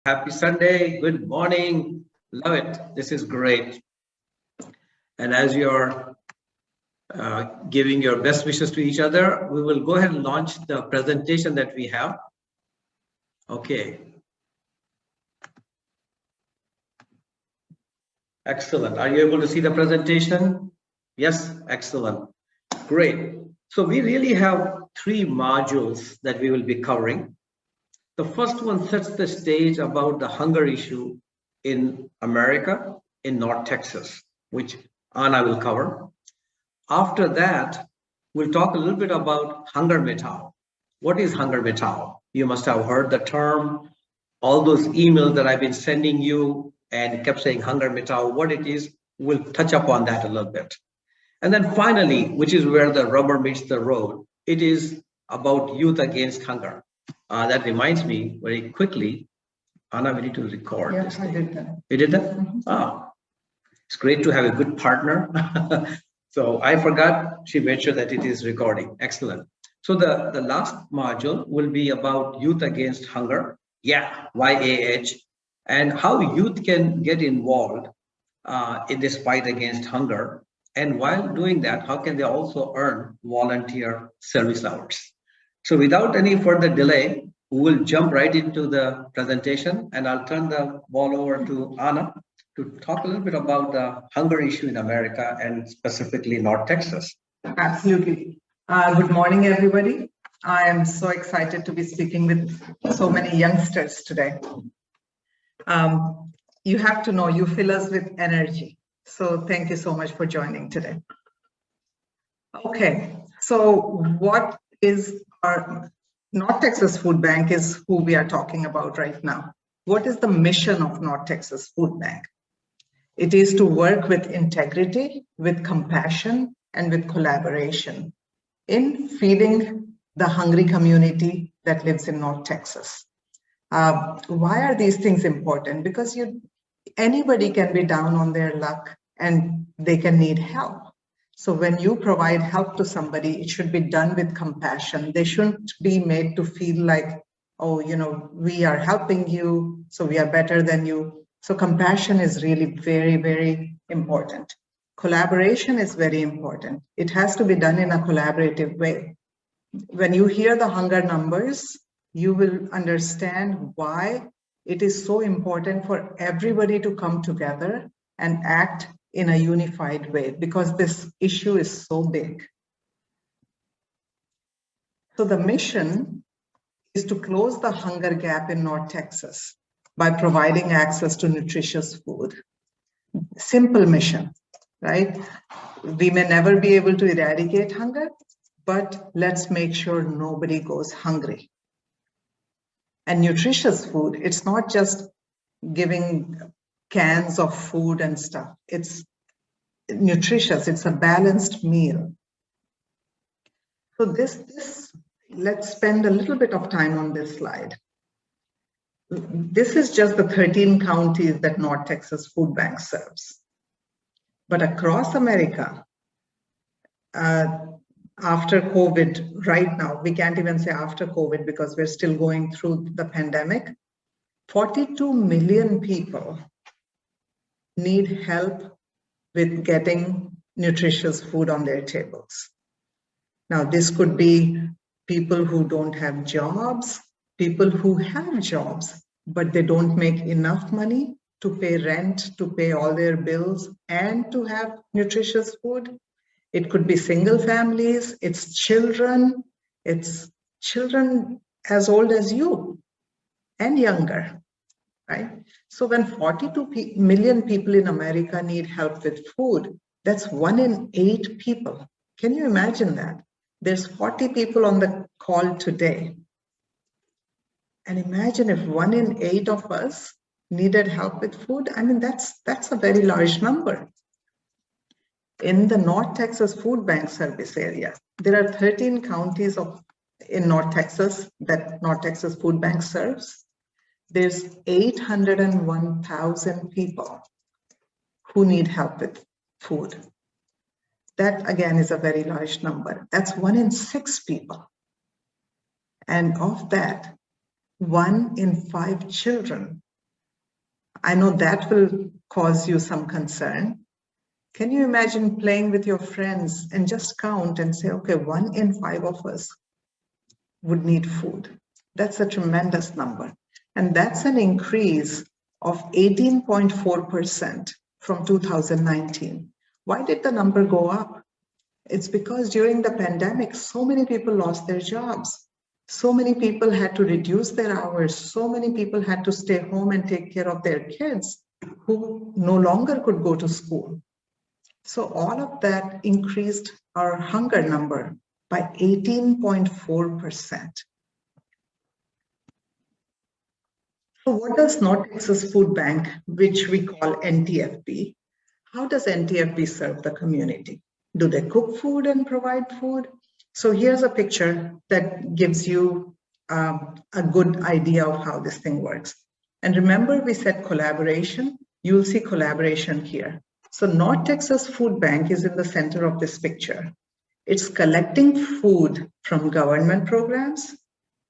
Happy Sunday. Good morning. Love it. This is great. And as you're giving your best wishes to each other, we will go ahead and launch the presentation that we have. Okay. Excellent. Are you able to see the presentation? Yes, excellent. Great. So we really have 3 modules that we will be covering. The first one sets the stage about the hunger issue in America, in North Texas, which Anna will cover. After that, we'll talk a little bit about HungerMitao. What is HungerMitao? You must have heard the term, all those emails that I've been sending you and kept saying HungerMitao, what it is, we'll touch up on that a little bit. And then finally, which is where the rubber meets the road, it is about youth against hunger. That reminds me very quickly, Anna, we need to record this thing. I did that. You did that? Mm-hmm. Oh, it's great to have a good partner. So I forgot, she made sure that it is recording. Excellent. So the last module will be about youth against hunger, YAH, and how youth can get involved in this fight against hunger. And while doing that, how can they also earn volunteer service hours? So without any further delay, we will jump right into the presentation, and I'll turn the ball over to Anna to talk a little bit about the hunger issue in America and specifically North Texas. Absolutely. Good morning, everybody. I am so excited to be speaking with so many youngsters today. You have to know, you fill us with energy. So thank you so much for joining today. Okay, so what is our North Texas Food Bank is who we are talking about right now. What is the mission of North Texas Food Bank? It is to work with integrity, with compassion, and with collaboration in feeding the hungry community that lives in North Texas. Why are these things important? Because anybody can be down on their luck and they can need help. So when you provide help to somebody, it should be done with compassion. They shouldn't be made to feel like, oh, we are helping you, so we are better than you. So compassion is really very, very important. Collaboration is very important. It has to be done in a collaborative way. When you hear the hunger numbers, you will understand why it is so important for everybody to come together and act in a unified way, because this issue is so big. So the mission is to close the hunger gap in North Texas by providing access to nutritious food. Simple mission, right? We may never be able to eradicate hunger, but let's make sure nobody goes hungry. And nutritious food, it's not just giving cans of food and stuff. It's nutritious, it's a balanced meal. So let's spend a little bit of time on this slide. This is just the 13 counties that North Texas Food Bank serves. But across America, after COVID, right now, we can't even say after COVID because we're still going through the pandemic, 42 million people need help with getting nutritious food on their tables. Now, this could be people who don't have jobs, people who have jobs, but they don't make enough money to pay rent, to pay all their bills, and to have nutritious food. It could be single families, it's children as old as you and younger, right? So when 42 million people in America need help with food, that's 1 in 8 people. Can you imagine that? There's 40 people on the call today. And imagine if 1 in 8 of us needed help with food. I mean, that's a very large number. In the North Texas Food Bank service area, there are 13 counties in North Texas that North Texas Food Bank serves. There's 801,000 people who need help with food. That again is a very large number. That's 1 in 6 people. And of that, 1 in 5 children I know that will cause you some concern. Can you imagine playing with your friends and just count and say, okay, 1 in 5 of us would need food? That's a tremendous number. And that's an increase of 18.4% from 2019. Why did the number go up? It's because during the pandemic, so many people lost their jobs. So many people had to reduce their hours. So many people had to stay home and take care of their kids who no longer could go to school. So all of that increased our hunger number by 18.4%. So what does North Texas Food Bank, which we call NTFB, how does NTFB serve the community? Do they cook food and provide food? So here's a picture that gives you a good idea of how this thing works. And remember, we said collaboration. You'll see collaboration here. So North Texas Food Bank is in the center of this picture. It's collecting food from government programs,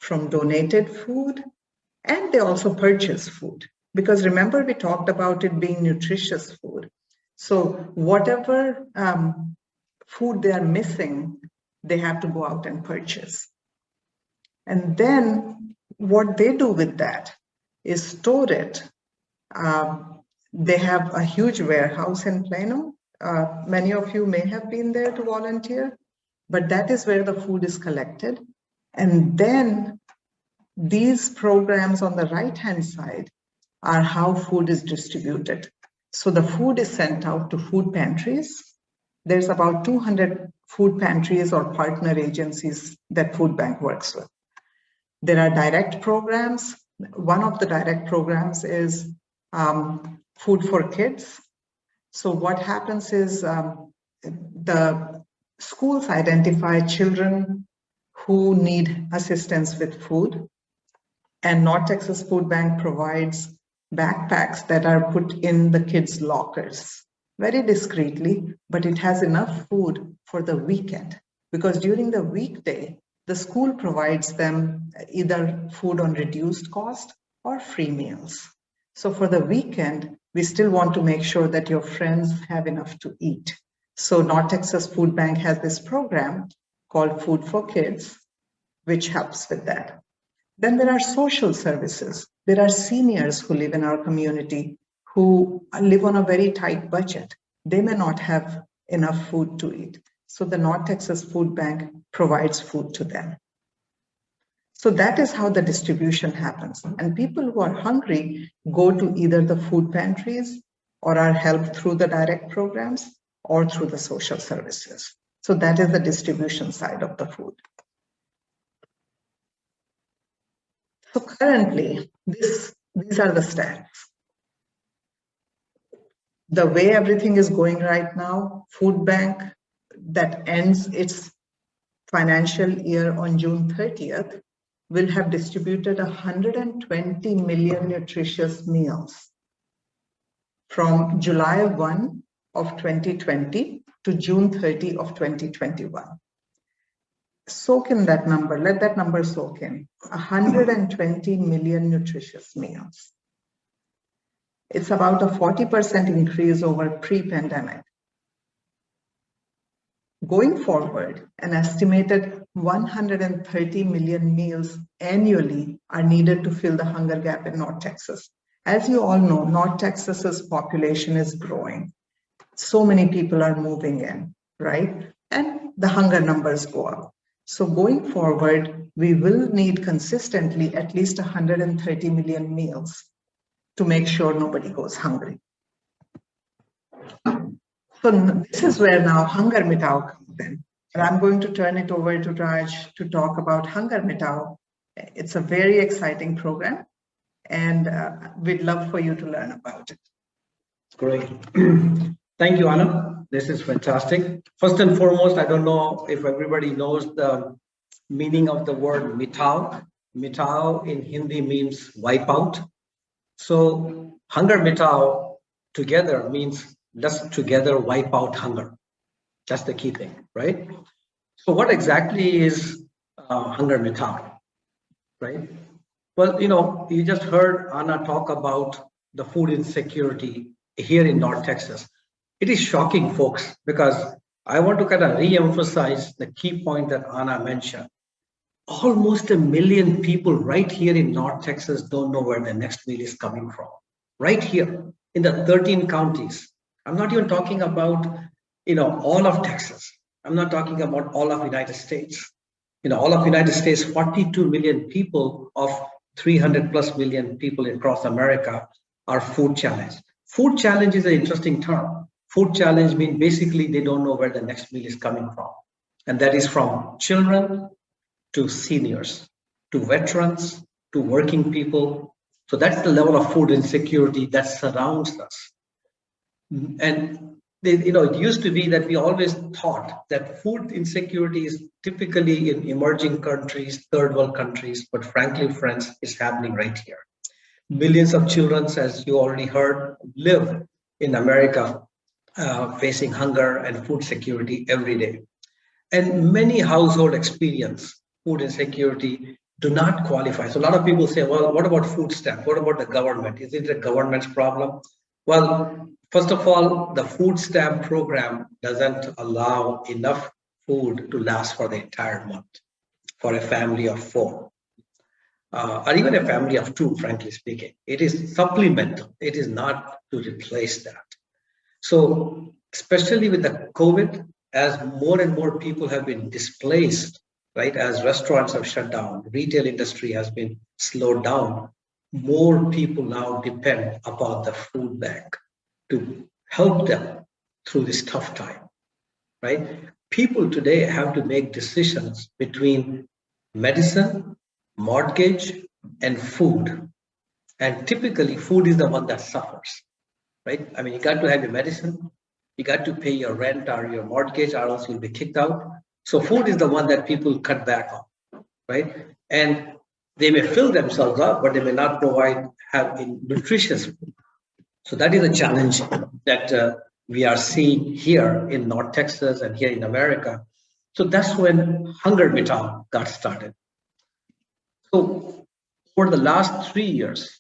from donated food, and they also purchase food. Because remember, we talked about it being nutritious food. So whatever food they are missing, they have to go out and purchase. And then what they do with that is store it. They have a huge warehouse in Plano. Many of you may have been there to volunteer, but that is where the food is collected. And then these programs on the right-hand side are how food is distributed. So the food is sent out to food pantries. There's about 200 food pantries or partner agencies that Food Bank works with. There are direct programs. One of the direct programs is Food for Kids. So what happens is the schools identify children who need assistance with food, and North Texas Food Bank provides backpacks that are put in the kids' lockers very discreetly, but it has enough food for the weekend, because during the weekday, the school provides them either food on reduced cost or free meals. So for the weekend, we still want to make sure that your friends have enough to eat. So North Texas Food Bank has this program called Food for Kids, which helps with that. Then there are social services. There are seniors who live in our community who live on a very tight budget. They may not have enough food to eat. So the North Texas Food Bank provides food to them. So that is how the distribution happens. And people who are hungry go to either the food pantries or are helped through the direct programs or through the social services. So that is the distribution side of the food. So currently, these are the stats. The way everything is going right now, Food Bank that ends its financial year on June 30th will have distributed 120 million nutritious meals from July 1 of 2020 to June 30 of 2021. Soak in that number, let that number soak in. 120 million nutritious meals. It's about a 40% increase over pre-pandemic. Going forward, an estimated 130 million meals annually are needed to fill the hunger gap in North Texas. As you all know, North Texas's population is growing. So many people are moving in, right? And the hunger numbers go up. So going forward, we will need consistently at least 130 million meals to make sure nobody goes hungry. So this is where now HungerMitao comes in. And I'm going to turn it over to Raj to talk about HungerMitao. It's a very exciting program, and we'd love for you to learn about it. Great. Thank you, Anna. This is fantastic. First and foremost, I don't know if everybody knows the meaning of the word mitao. Mitao in Hindi means wipe out. So HungerMitao together means let's together wipe out hunger. That's the key thing, right? So what exactly is HungerMitao, right? Well, you just heard Anna talk about the food insecurity here in North Texas. It is shocking, folks, because I want to kind of re-emphasize the key point that Anna mentioned. Almost 1 million people right here in North Texas don't know where the next meal is coming from. Right here in the 13 counties. I'm not even talking about, all of Texas. I'm not talking about all of United States. All of United States, 42 million people of 300 plus million people across America are food challenged. Food challenge is an interesting term. Food challenge means basically they don't know where the next meal is coming from. And that is from children to seniors, to veterans, to working people. So that's the level of food insecurity that surrounds us. And it used to be that we always thought that food insecurity is typically in emerging countries, third world countries, but frankly, friends, it's happening right here. Millions of children, as you already heard, live in America facing hunger and food security every day. And many households experience food insecurity, do not qualify. So a lot of people say, well, what about food stamp? What about the government? Is it a government's problem? Well, first of all, the food stamp program doesn't allow enough food to last for the entire month for a family of 4. Or even a family of 2, frankly speaking. It is supplemental. It is not to replace that. So especially with the COVID, as more and more people have been displaced, right, as restaurants have shut down, retail industry has been slowed down, more people now depend upon the food bank to help them through this tough time, right? People today have to make decisions between medicine, mortgage, and food. And typically food is the one that suffers, right? I mean, you got to have your medicine, you got to pay your rent or your mortgage, or else you'll be kicked out. So food is the one that people cut back on, right? And they may fill themselves up, but they may not have nutritious food. So that is a challenge that we are seeing here in North Texas and here in America. So that's when HungerMitao got started. So for the last 3 years,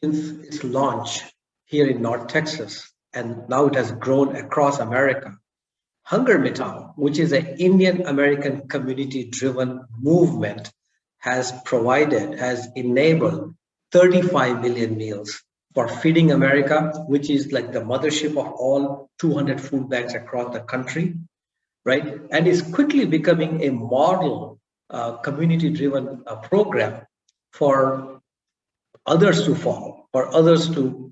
since its launch here in North Texas, and now it has grown across America, HungerMitao, which is an Indian American community-driven movement, has enabled 35 million meals for Feeding America, which is like the mothership of all 200 food banks across the country, right? And is quickly becoming a model community-driven program for others to follow, or others to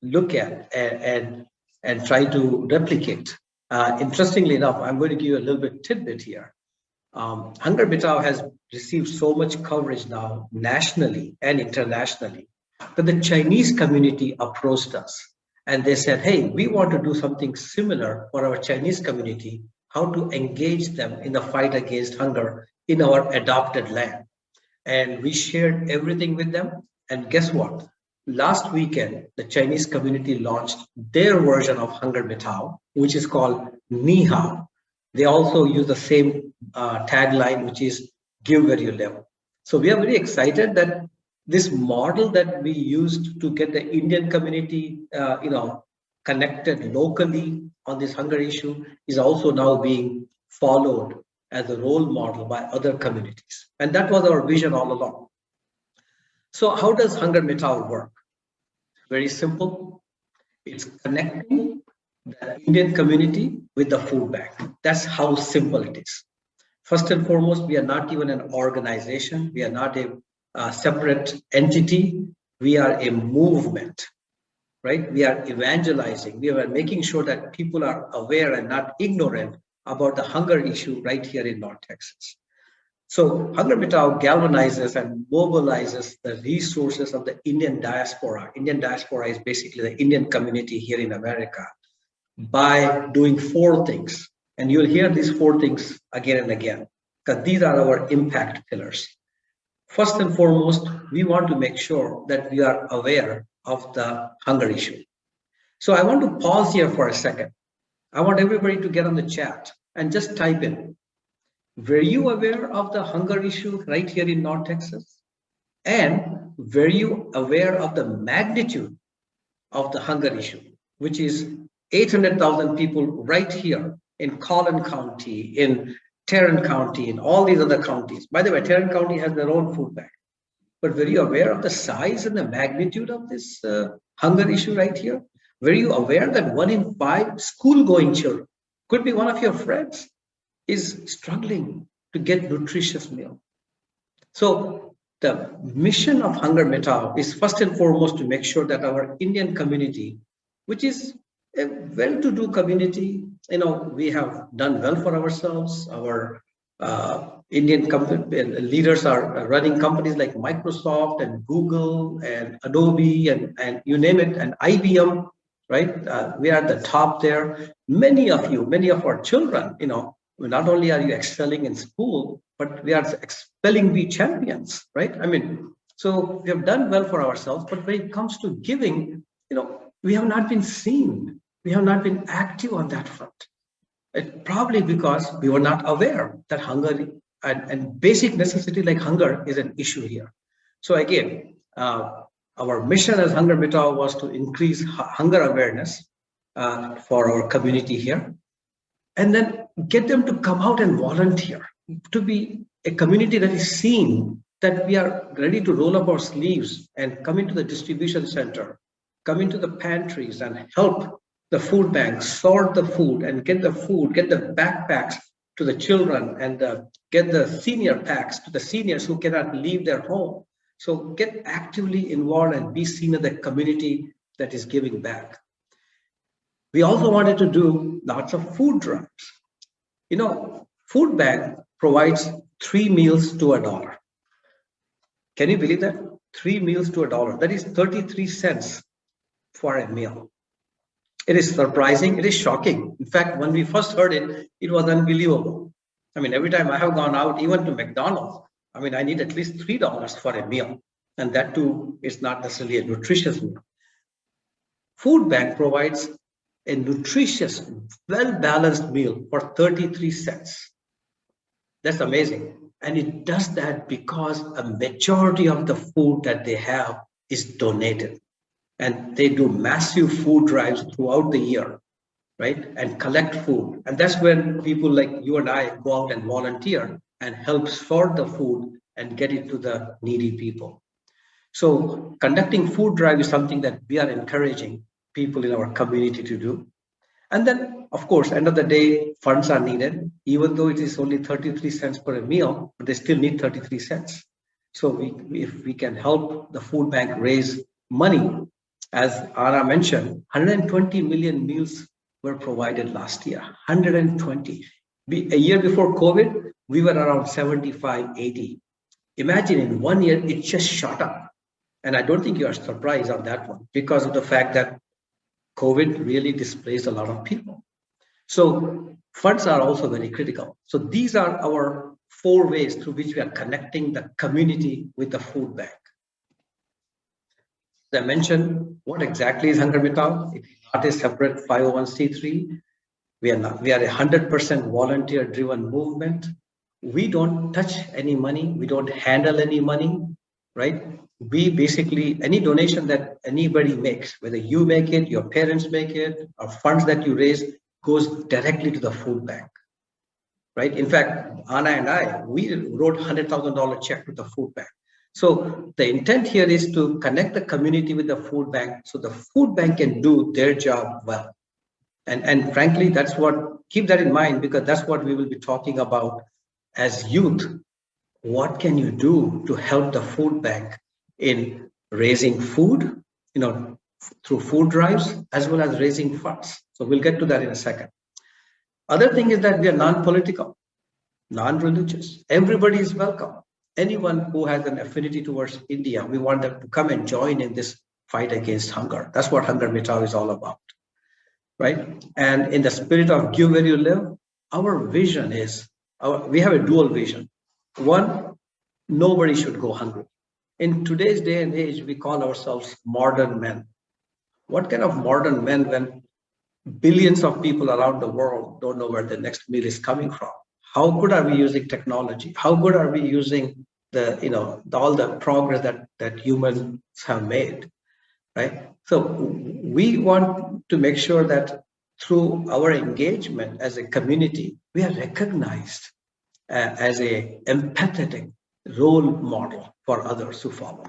look at and try to replicate. Interestingly enough, I'm going to give you a little bit tidbit here. HungerMitao has received so much coverage now nationally and internationally that the Chinese community approached us and they said, hey, we want to do something similar for our Chinese community, how to engage them in the fight against hunger in our adopted land. And we shared everything with them. And guess what? Last weekend, the Chinese community launched their version of HungerMitao, which is called Ni Hao. They also use the same tagline, which is give where you live. So we are very excited that this model that we used to get the Indian community, connected locally on this hunger issue is also now being followed as a role model by other communities. And that was our vision all along. So how does HungerMitao work? Very simple. It's connecting the Indian community with the food bank. That's how simple it is. First and foremost, we are not even an organization. We are not a separate entity. We are a movement, right? We are evangelizing. We are making sure that people are aware and not ignorant about the hunger issue right here in North Texas. So HungerMitao galvanizes and mobilizes the resources of the Indian diaspora. Indian diaspora is basically the Indian community here in America by doing 4 things. And you'll hear these 4 things again and again, because these are our impact pillars. First and foremost, we want to make sure that we are aware of the hunger issue. So I want to pause here for a second. I want everybody to get on the chat and just type in, were you aware of the hunger issue right here in North Texas? And were you aware of the magnitude of the hunger issue, which is 800,000 people right here in Collin County, in Tarrant County, in all these other counties. By the way, Tarrant County has their own food bank. But were you aware of the size and the magnitude of this hunger issue right here? Were you aware that 1 in 5 school-going children, could be one of your friends, is struggling to get nutritious meal? So the mission of HungerMitao is first and foremost to make sure that our Indian community, which is a well-to-do community, we have done well for ourselves. Our Indian leaders are running companies like Microsoft and Google and Adobe and you name it, and IBM, right? We are at the top there. Many of our children, not only are you excelling in school, but we are expelling bee champions, right? I mean, so we have done well for ourselves, but when it comes to giving, we have not been seen. We have not been active on that front. It probably because we were not aware that hunger and basic necessity like hunger is an issue here. So again, our mission as HungerMitao was to increase hunger awareness for our community here, and then get them to come out and volunteer, to be a community that is seen, that we are ready to roll up our sleeves and come into the distribution center, come into the pantries and help the food banks sort the food and get the food, get the backpacks to the children, and get the senior packs to the seniors who cannot leave their home. So get actively involved and be seen as a community that is giving back. We also wanted to do lots of food drives. Food bank provides 3 meals to $1. Can you believe that? 3 meals to $1. That is 33 cents for a meal. It is surprising. It is shocking. In fact, when we first heard it, it was unbelievable. I mean, every time I have gone out, even to McDonald's, I mean, I need at least $3 for a meal. And that too is not necessarily a nutritious meal. Food bank provides a nutritious, well-balanced meal for 33 cents. That's amazing. And it does that because a majority of the food that they have is donated. And they do massive food drives throughout the year, right? And collect food. And that's when people like you and I go out and volunteer and help sort the food and get it to the needy people. So conducting food drive is something that we are encouraging people in our community to do. And then, of course, end of the day, funds are needed, even though it is only 33 cents per meal, but they still need 33 cents. So if we can help the food bank raise money, as Anna mentioned, 120 million meals were provided last year, 120. A year before COVID, we were around 75, 80. Imagine in 1 year, it just shot up. And I don't think you are surprised on that one because of the fact that COVID really displaced a lot of people. So funds are also very critical. So these are our 4 ways through which we are connecting the community with the food bank. As I mentioned, what exactly is HungerMitao? It is not a separate 501c3. We are 100% volunteer-driven movement. We don't touch any money. We don't handle any money, right? We basically, any donation that anybody makes, whether you make it, your parents make it, or funds that you raise, goes directly to the food bank, right? In fact, Anna and we wrote $100,000 check to the food bank. So the intent here is to connect the community with the food bank so the food bank can do their job well. And frankly, that's what, keep that in mind, because that's what we will be talking about as youth. What can you do to help the food bank in raising food, through food drives, as well as raising funds? So we'll get to that in a second. Other thing is that we are non-political, non-religious. Everybody is welcome. Anyone who has an affinity towards India, we want them to come and join in this fight against hunger. That's what HungerMitao is all about, right? And in the spirit of give where you live, our vision is, we have a dual vision. One, nobody should go hungry. In today's day and age, we call ourselves modern men. What kind of modern men when billions of people around the world don't know where the next meal is coming from? How good are we using technology? How good are we using all the progress that humans have made, right? So we want to make sure that through our engagement as a community, we are recognized as a empathetic role model for others to follow.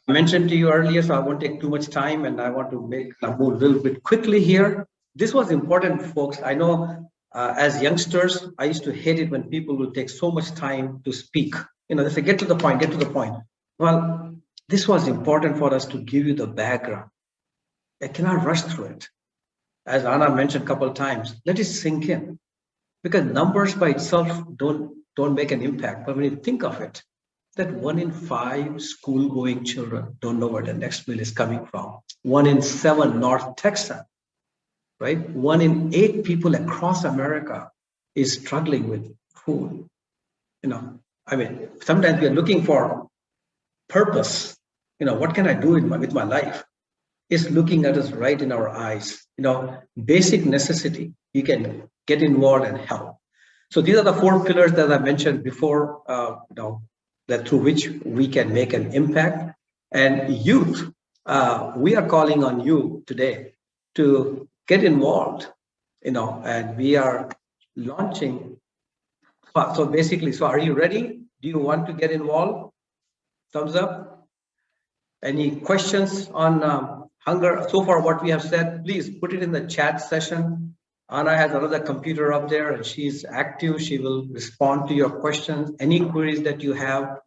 I mentioned to you earlier, so I won't take too much time, and I want to move a little bit quickly here. This was important, folks. I know as youngsters, I used to hate it when people will take so much time to speak. They say, get to the point, get to the point. Well, this was important for us to give you the background. I cannot rush through it. As Anna mentioned a couple of times, let it sink in. Because numbers by itself don't make an impact. But when you think of it, that 1 in 5 school-going children don't know where the next meal is coming from. 1 in 7 North Texans, right? 1 in 8 people across America is struggling with food. Sometimes we are looking for purpose. What can I do with my life? It's looking at us right in our eyes. Basic necessity. You can get involved and help. So these are the 4 pillars that I mentioned before. That through which we can make an impact. And youth, we are calling on you today to get involved. And we are launching. So basically, are you ready? Do you want to get involved? Thumbs up. Any questions on hunger? So far, what we have said, please put it in the chat session. Anna has another computer up there and she's active. She will respond to your questions. Any queries that you have,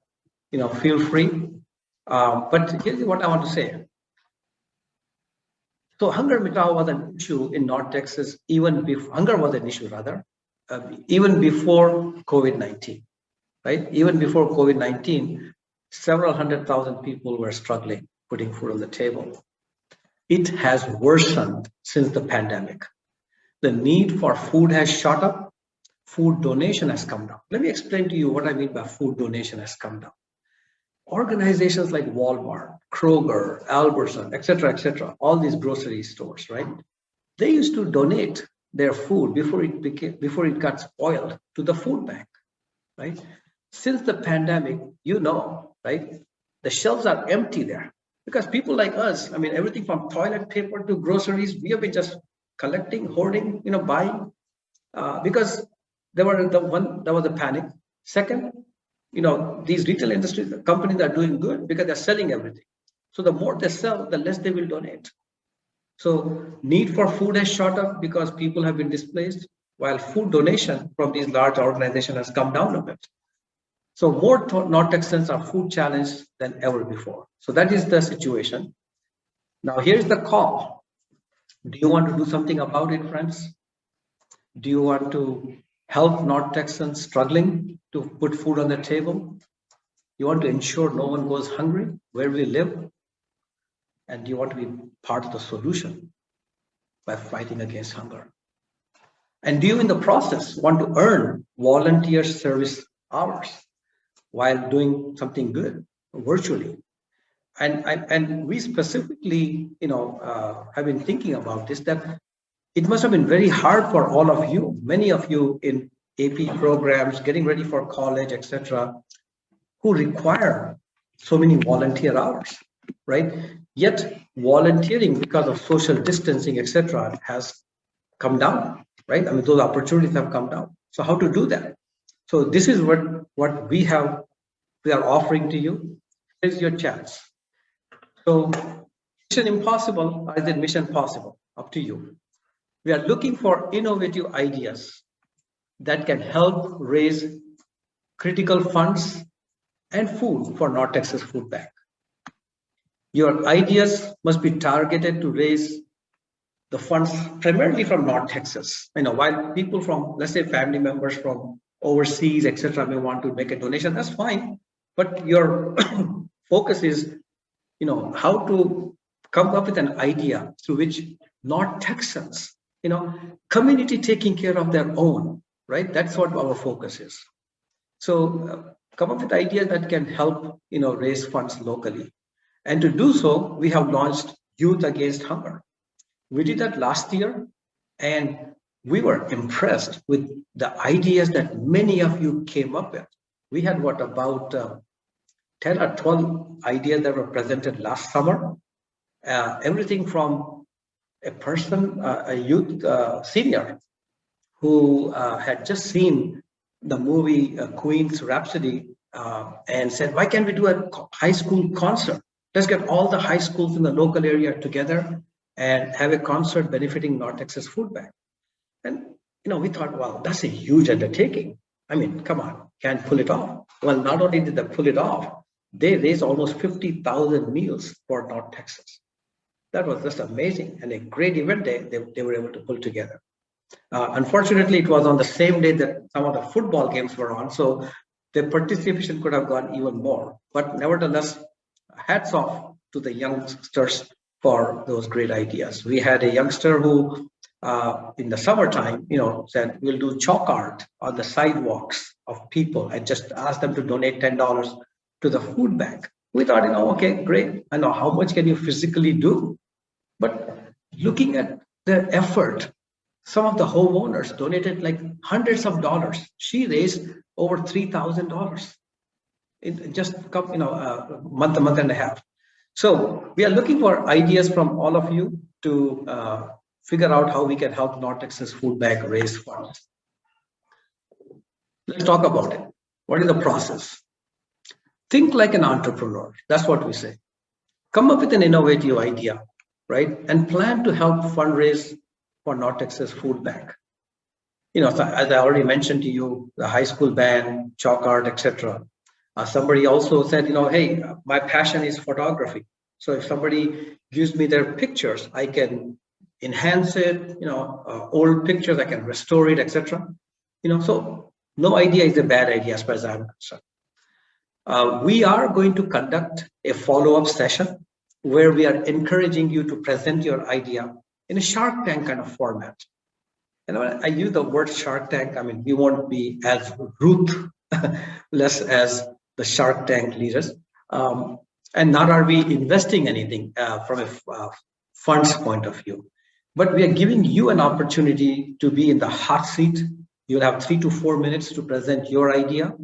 feel free. But here's what I want to say. So HungerMitao was an issue in North Texas, even before hunger was an issue rather, even before COVID-19, right? Even before COVID-19, several 100,000 people were struggling putting food on the table. It has worsened since the pandemic. The need for food has shot up. Food donation has come down. Let me explain to you what I mean by food donation has come down. Organizations like Walmart, Kroger, Albertson, et cetera, all these grocery stores, right? They used to donate their food before it got spoiled to the food bank, right? Since the pandemic, right? The shelves are empty there because people like us, everything from toilet paper to groceries, we have been just collecting, hoarding, buying, because there was a panic. Second, these retail industries, the companies are doing good because they're selling everything. So the more they sell, the less they will donate. So need for food has shot up because people have been displaced, while food donation from these large organizations has come down a bit. So more North Texans are food challenged than ever before. So that is the situation. Now here's the call. Do you want to do something about it, friends? Do you want to help North Texans struggling to put food on the table? You want to ensure no one goes hungry where we live? And you want to be part of the solution by fighting against hunger? And do you in the process want to earn volunteer service hours while doing something good virtually? And we specifically, have been thinking about this, that it must have been very hard for all of you, many of you in AP programs, getting ready for college, etc., who require so many volunteer hours, right? Yet volunteering, because of social distancing, etc., has come down, right? Those opportunities have come down. So how to do that? So this is what we are offering to you. Here's your chance. So mission impossible, or is it mission possible? Up to you. We are looking for innovative ideas that can help raise critical funds and food for North Texas Food Bank. Your ideas must be targeted to raise the funds primarily from North Texas. While people from, let's say, family members from overseas, etc., may want to make a donation, that's fine. But your focus is, how to come up with an idea through which North Texans, community taking care of their own, right? That's what our focus is. So come up with ideas that can help, raise funds locally. And to do so, we have launched Youth Against Hunger. We did that last year, and we were impressed with the ideas that many of you came up with. we had what, about 10 or 12 ideas that were presented last summer. Everything from a person, a youth senior, who had just seen the movie Queen's Rhapsody and said, why can't we do a high school concert? Let's get all the high schools in the local area together and have a concert benefiting North Texas Food Bank. And we thought, wow, that's a huge undertaking. I mean, come on, can't pull it off. Well, not only did they pull it off, they raised almost 50,000 meals for North Texas. That was just amazing and a great event they were able to pull together. Unfortunately, it was on the same day that some of the football games were on, so the participation could have gone even more. But nevertheless, hats off to the youngsters for those great ideas. We had a youngster who, in the summertime, said, we'll do chalk art on the sidewalks of people and just ask them to donate $10 to the food bank. We thought, okay, great. I know how much can you physically do? But looking at the effort, some of the homeowners donated like hundreds of dollars. She raised over $3,000 in just a month and a half. So we are looking for ideas from all of you to figure out how we can help North Texas Food Bank raise funds. Let's talk about it. What is the process? Think like an entrepreneur. That's what we say. Come up with an innovative idea, right? And plan to help fundraise for North Texas Food Bank. So as I already mentioned to you, the high school band, chalk art, etc. Somebody also said, hey, my passion is photography. So if somebody gives me their pictures, I can enhance it, old pictures, I can restore it, etc. So no idea is a bad idea as far as I'm concerned. We are going to conduct a follow-up session where we are encouraging you to present your idea in a Shark Tank kind of format. And I use the word Shark Tank. I mean, we won't be as ruthless as the Shark Tank leaders. And not are we investing anything from a funds point of view. But we are giving you an opportunity to be in the hot seat. You'll have 3 to 4 minutes to present your idea.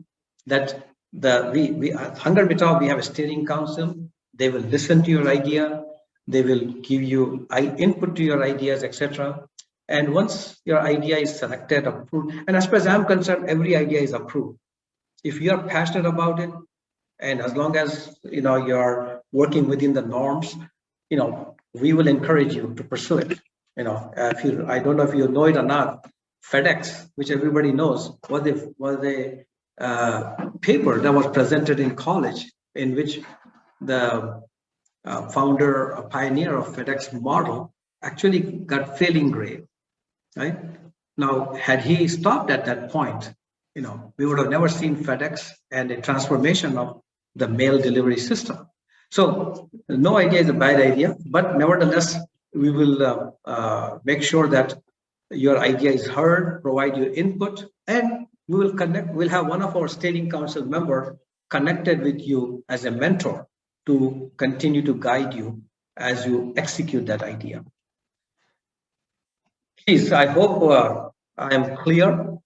That we at HungerMitao, we have a steering council. They will listen to your idea. They will give you input to your ideas, etc. And once your idea is selected, approved, and as far as I'm concerned, every idea is approved. If you are passionate about it, and as long as you're working within the norms, we will encourage you to pursue it. I don't know if you know it or not, FedEx, which everybody knows, was a paper that was presented in college in which the founder, a pioneer of FedEx model, actually got failing grade, right? Now, had he stopped at that point, we would have never seen FedEx and a transformation of the mail delivery system. So no idea is a bad idea, but nevertheless, we will make sure that your idea is heard, provide your input, and we will connect. We'll have one of our steering council member connected with you as a mentor to continue to guide you as you execute that idea. Please, I hope I am clear.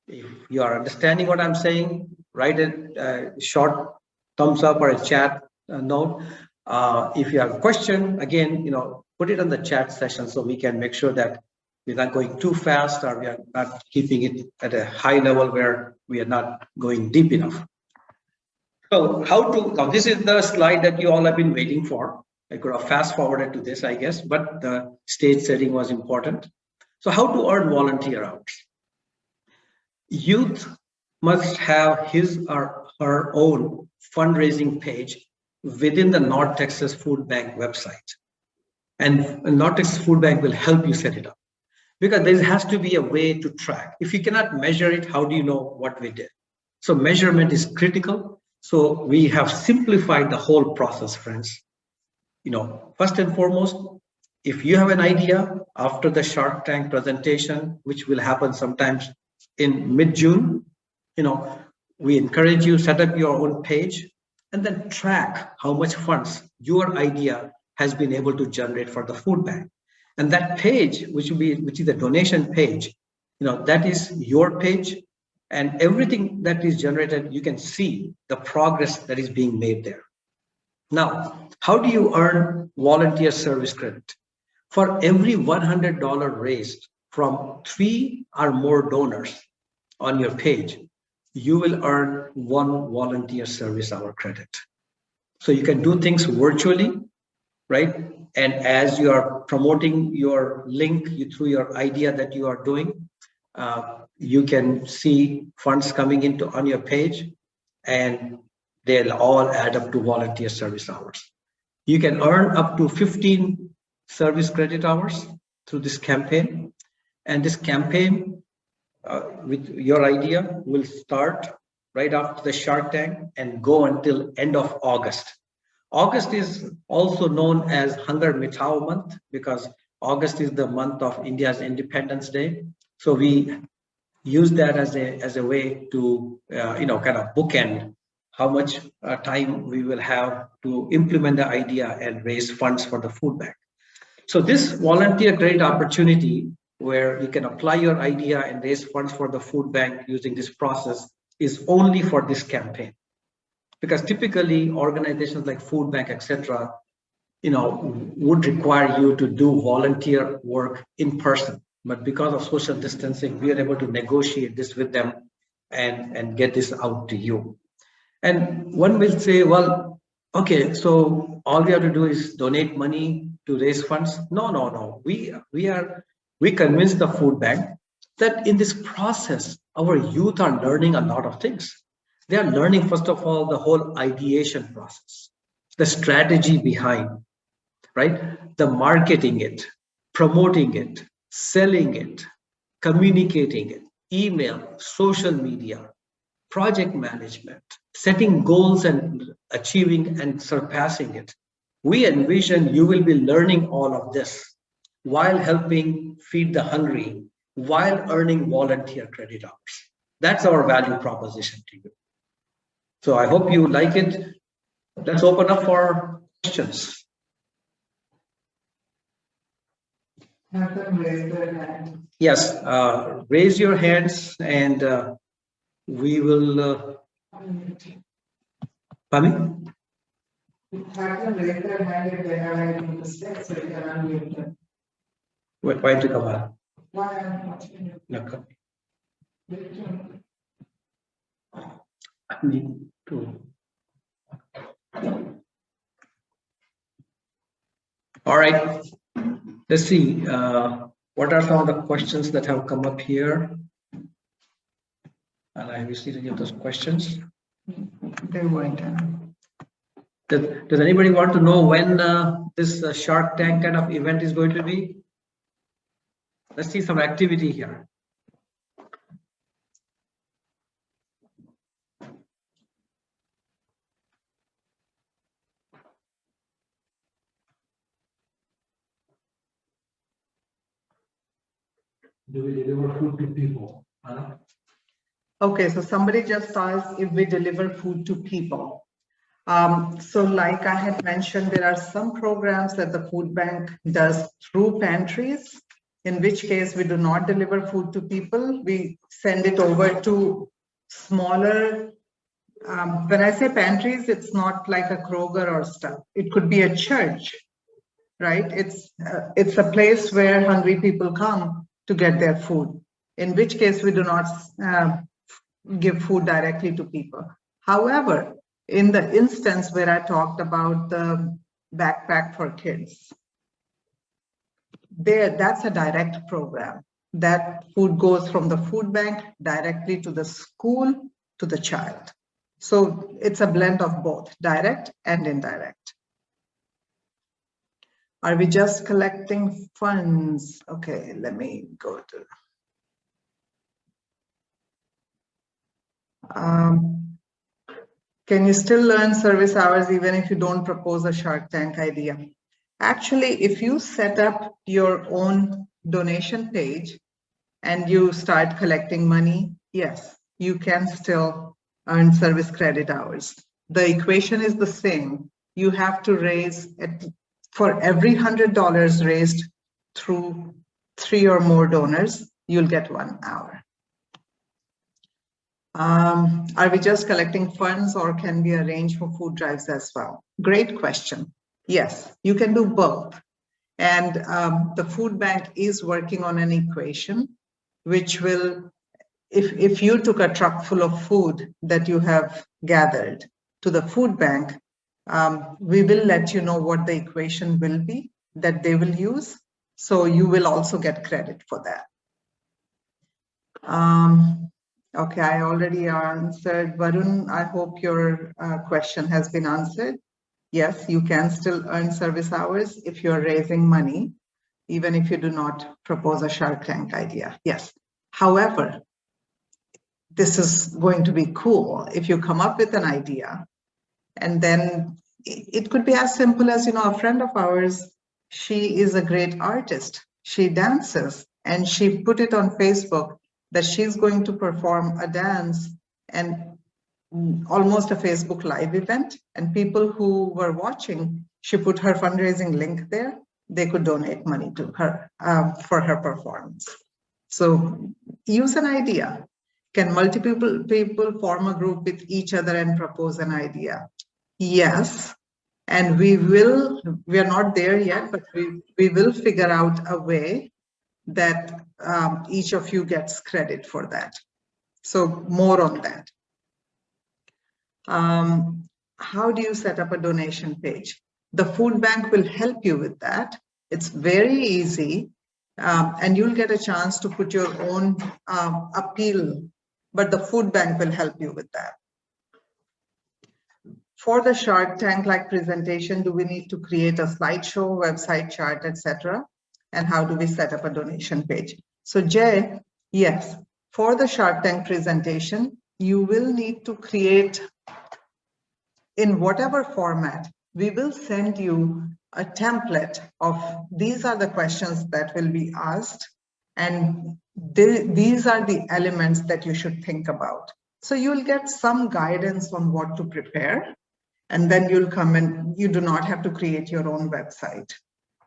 If you are understanding what I'm saying, write a short thumbs up or a chat note. If you have a question, again, put it on the chat session so we can make sure that we're not going too fast or we are not keeping it at a high level where we are not going deep enough. So now this is the slide that you all have been waiting for. I could have fast forwarded to this, I guess, but the stage setting was important. So how to earn volunteer hours? Youth must have his or her own fundraising page within the North Texas Food Bank website. And North Texas Food Bank will help you set it up. Because there has to be a way to track. If you cannot measure it, how do you know what we did? So measurement is critical. So we have simplified the whole process, friends. First and foremost, if you have an idea after the Shark Tank presentation, which will happen sometimes in mid-June, we encourage you set up your own page and then track how much funds your idea has been able to generate for the food bank. And that page, which is the donation page, that is your page. And everything that is generated, you can see the progress that is being made there. Now, how do you earn volunteer service credit? For every $100 raised from 3 or more donors on your page, you will earn 1 volunteer service hour credit. So you can do things virtually, right? And as you are promoting your link through your idea that you are doing, you can see funds coming into on your page, and they'll all add up to volunteer service hours. You can earn up to 15 service credit hours through this campaign. And this campaign with your idea will start right after the Shark Tank and go until end of August. August is also known as HungerMitao month because August is the month of India's Independence Day. So we use that as a way to kind of bookend how much time we will have to implement the idea and raise funds for the food bank. So this volunteer credit opportunity where you can apply your idea and raise funds for the food bank using this process is only for this campaign. Because typically organizations like food bank, etc., would require you to do volunteer work in person. But because of social distancing, we are able to negotiate this with them and get this out to you. And one will say, well, okay, so all we have to do is donate money to raise funds. No. We convince the food bank that in this process, our youth are learning a lot of things. They are learning, first of all, the whole ideation process, the strategy behind, right? The marketing it, promoting it, selling it, communicating it, email, social media, project management, setting goals and achieving and surpassing it. We envision you will be learning all of this while helping feed the hungry, while earning volunteer credit hours. That's our value proposition to you. So I hope you like it. Let's open up for questions. Have them raise their hand. Yes, raise your hands and we will. Pardon me? Have them raise their hand if they have any mistakes, so you can unmute them. Why don't you come on? Why am I watching you? No, come. I need to. All right. Let's see. What are some of the questions that have come up here? And I received any of those questions. They weren't. Does anybody want to know when this Shark Tank kind of event is going to be? Let's see some activity here. Do we deliver food to people? Okay, so somebody just asked if we deliver food to people. So like I had mentioned, there are some programs that the food bank does through pantries, in which case we do not deliver food to people. We send it over to smaller, when I say pantries, it's not like a Kroger or stuff. It could be a church, right? It's a place where hungry people come to get their food, in which case we do not give food directly to people. However, in the instance where I talked about the backpack for kids, that's a direct program. That food goes from the food bank directly to the school, to the child. So it's a blend of both, direct and indirect. Are we just collecting funds? Okay, let me go to. Can you still learn service hours even if you don't propose a Shark Tank idea? Actually, if you set up your own donation page and you start collecting money, yes, you can still earn service credit hours. The equation is the same. You have to raise, for every $100 raised through 3 or more donors, you'll get 1 hour. Are we just collecting funds, or can we arrange for food drives as well? Great question. Yes, you can do both. And the food bank is working on an equation which will, if you took a truck full of food that you have gathered to the food bank, we will let you know what the equation will be that they will use. So you will also get credit for that. Okay, I already answered. Varun, I hope your question has been answered. Yes, you can still earn service hours if you're raising money, even if you do not propose a Shark Tank idea. Yes. However, this is going to be cool if you come up with an idea, and then it could be as simple as, a friend of ours, she is a great artist. She dances, and she put it on Facebook that she's going to perform a dance and almost a Facebook Live event. And people who were watching, she put her fundraising link there. They could donate money to her for her performance. So use an idea. Can multiple people form a group with each other and propose an idea? Yes. And we are not there yet, but we will figure out a way that each of you gets credit for that. So more on that. How do you set up a donation page? The food bank will help you with that. It's very easy, and you'll get a chance to put your own appeal, but the food bank will help you with that. For the Shark Tank-like presentation, do we need to create a slideshow, website chart, etc.? And how do we set up a donation page? So Jay, yes, for the Shark Tank presentation, you will need to create, in whatever format, we will send you a template of these are the questions that will be asked, and these are the elements that you should think about. So you'll get some guidance on what to prepare, and then you'll come and you do not have to create your own website.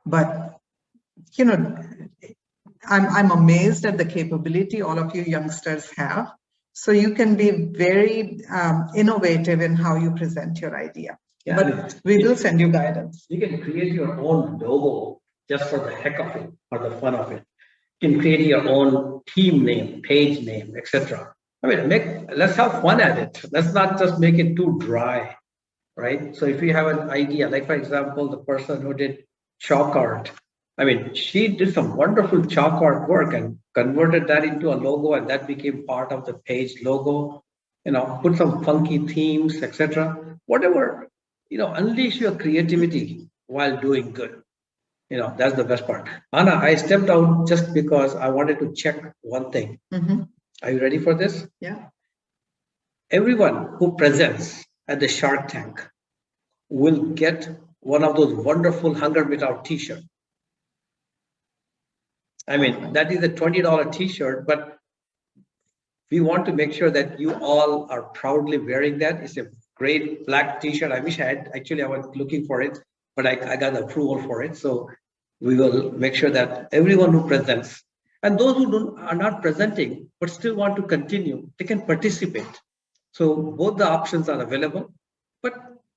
But, I'm amazed at the capability all of you youngsters have. So you can be very innovative in how you present your idea. Yeah, but we will send you guidance. You can create your own logo just for the heck of it, or the fun of it. You can create your own team name, page name, etc. I mean, let's have fun at it. Let's not just make it too dry, right? So if you have an idea, like for example, the person who did chalk art, I mean, she did some wonderful chalk art work and converted that into a logo, and that became part of the page logo. Put some funky themes, etc. Whatever, unleash your creativity while doing good. That's the best part. Anna, I stepped out just because I wanted to check one thing. Mm-hmm. Are you ready for this? Yeah. Everyone who presents at the Shark Tank will get one of those wonderful HungerMitao t-shirts. I mean, that is a $20 t-shirt, but we want to make sure that you all are proudly wearing that. It's a great black t-shirt. I wish I had, actually I was looking for it, but I got approval for it. So we will make sure that everyone who presents, and those who are not presenting, but still want to continue, they can participate. So both the options are available, but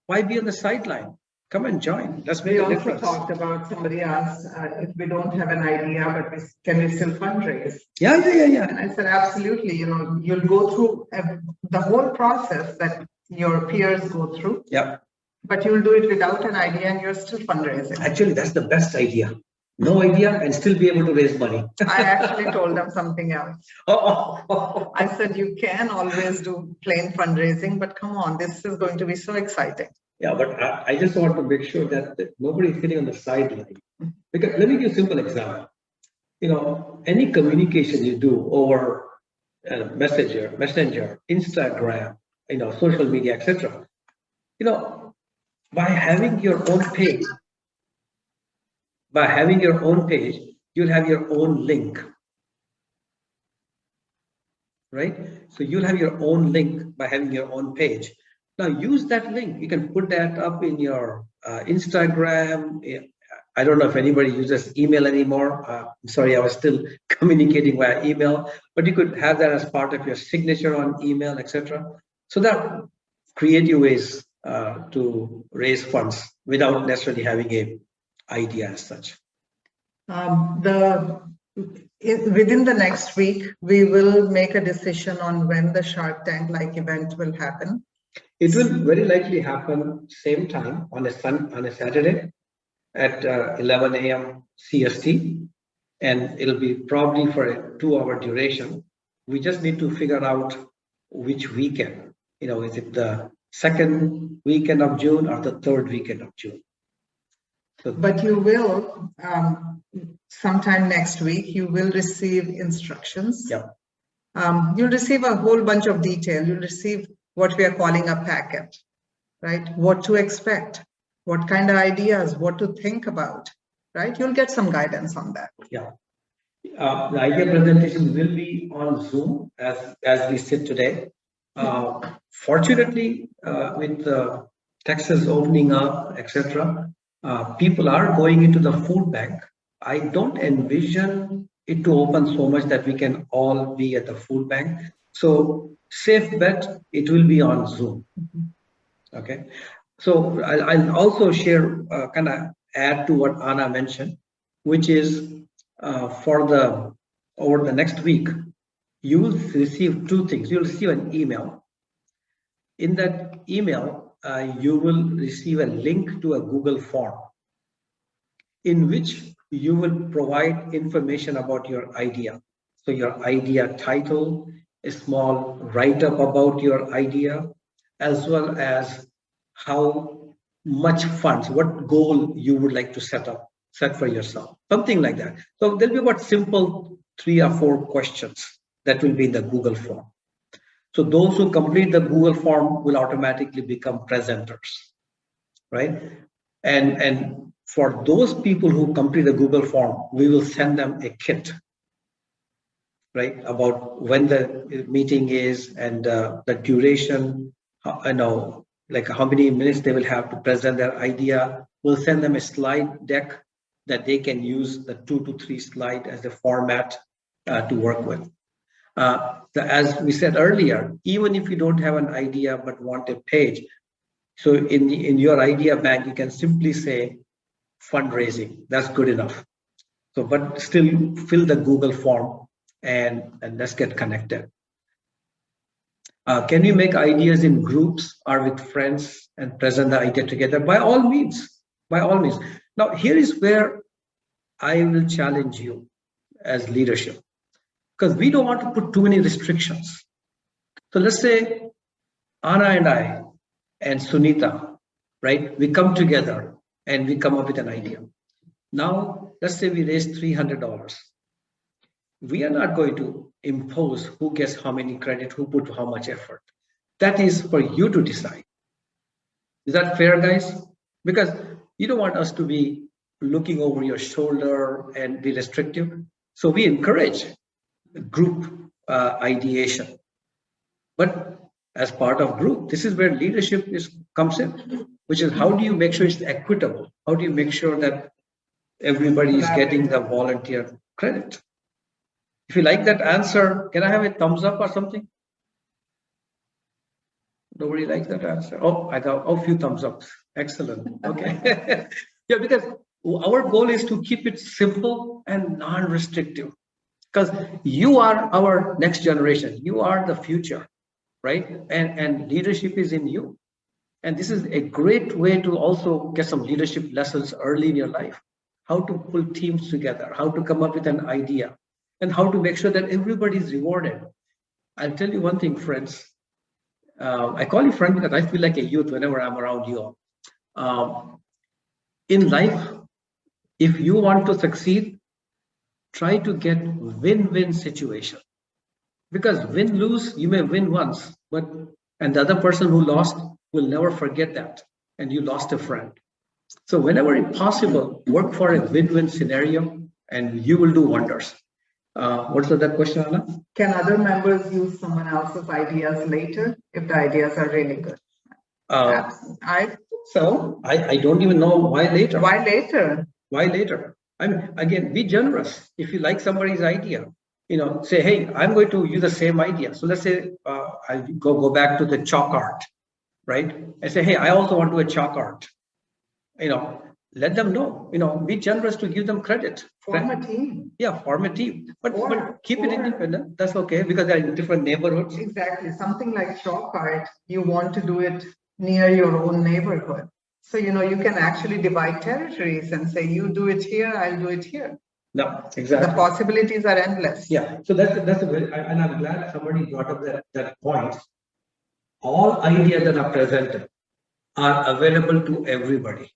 why be on the sideline? Come and join. Let's make a difference. We also talked about, somebody asked if we don't have an idea, but can we still fundraise? Yeah. And I said, absolutely. You'll go through the whole process that your peers go through. Yeah. But you'll do it without an idea, and you're still fundraising. Actually, that's the best idea. No idea and still be able to raise money. I actually told them something else. I said, you can always do plain fundraising, but come on, this is going to be so exciting. Yeah, but I just want to make sure that nobody is sitting on the sideline. Because let me give you a simple example. Any communication you do over Messenger, Instagram, social media, etc. By having your own page, you'll have your own link, right? So you'll have your own link by having your own page. Now use that link. You can put that up in your Instagram, I don't know if anybody uses email anymore. I'm sorry, I was still communicating via email, but you could have that as part of your signature on email, etc. So that creative ways to raise funds without necessarily having a idea as such. Within the next week, we will make a decision on when the Shark Tank like event will happen. It will very likely happen same time on a Saturday at 11 a.m. CST, and it'll be probably for a 2-hour duration. We just need to figure out which weekend. Is it the second weekend of June or the third weekend of June? So, but you will, sometime next week, you will receive instructions. Yeah. You'll receive a whole bunch of detail. You'll receive what we are calling a packet, right? What to expect, what kind of ideas, what to think about, right? You'll get some guidance on that. Yeah. The idea presentation will be on Zoom as we sit today. Fortunately, with Texas opening up, etc., people are going into the food bank. I don't envision it to open so much that we can all be at the food bank. So safe bet, it will be on Zoom. Okay. So I'll also share, kind of add to what Anna mentioned, which is over the next week, you will receive 2 things. You'll receive an email. In that email, you will receive a link to a Google form in which you will provide information about your idea. So your idea title, a small write-up about your idea, as well as how much funds, what goal you would like to set for yourself, something like that. So there'll be about simple 3 or 4 questions that will be in the Google form. So those who complete the Google form will automatically become presenters, right? And for those people who complete the Google form, we will send them a kit, right? About when the meeting is and the duration, like how many minutes they will have to present their idea. We'll send them a slide deck that they can use, the 2 to 3 slide as the format to work with. As we said earlier, even if you don't have an idea but want a page, so in your idea bank, you can simply say fundraising. That's good enough. So, but still fill the Google form and let's get connected. Can you make ideas in groups or with friends and present the idea together? By all means, by all means. Now, here is where I will challenge you as leadership, because we don't want to put too many restrictions. So let's say Anna and I and Sunita, right? We come together and we come up with an idea. Now, let's say we raise $300. We are not going to impose who gets how many credit, who put how much effort. That is for you to decide. Is that fair, guys? Because you don't want us to be looking over your shoulder and be restrictive. So we encourage group ideation. But as part of group, this is where leadership comes in, which is how do you make sure it's equitable? How do you make sure that everybody is getting the volunteer credit? If you like that answer, can I have a thumbs up or something? Nobody likes that answer. Oh, I got a few thumbs ups. Excellent. Okay. Yeah, because our goal is to keep it simple and non-restrictive, because you are our next generation. You are the future, right? And leadership is in you. And this is a great way to also get some leadership lessons early in your life. How to pull teams together, how to come up with an idea, and how to make sure that everybody is rewarded. I'll tell you one thing, friends. I call you friend because I feel like a youth whenever I'm around you all. In life, if you want to succeed, try to get win-win situation. Because win-lose, you may win once, and the other person who lost will never forget that, and you lost a friend. So whenever possible, work for a win-win scenario, and you will do wonders. What's that question, Anna? Can other members use someone else's ideas later if the ideas are really good? I think so. I don't even know why later. Why later? Why later? I mean, again, be generous. If you like somebody's idea, say, hey, I'm going to use the same idea. So let's say I go back to the chalk art, right? I say, hey, I also want to do a chalk art. Let them know. Be generous to give them credit. Form a team. Yeah, form a team, but keep it independent. That's okay because they're in different neighborhoods. Exactly, something like chalk art. You want to do it near your own neighborhood. So, you can actually divide territories and say, you do it here, I'll do it here. No, exactly. The possibilities are endless. Yeah, so that's a very, and I'm glad somebody brought up that point. All ideas that are presented are available to everybody.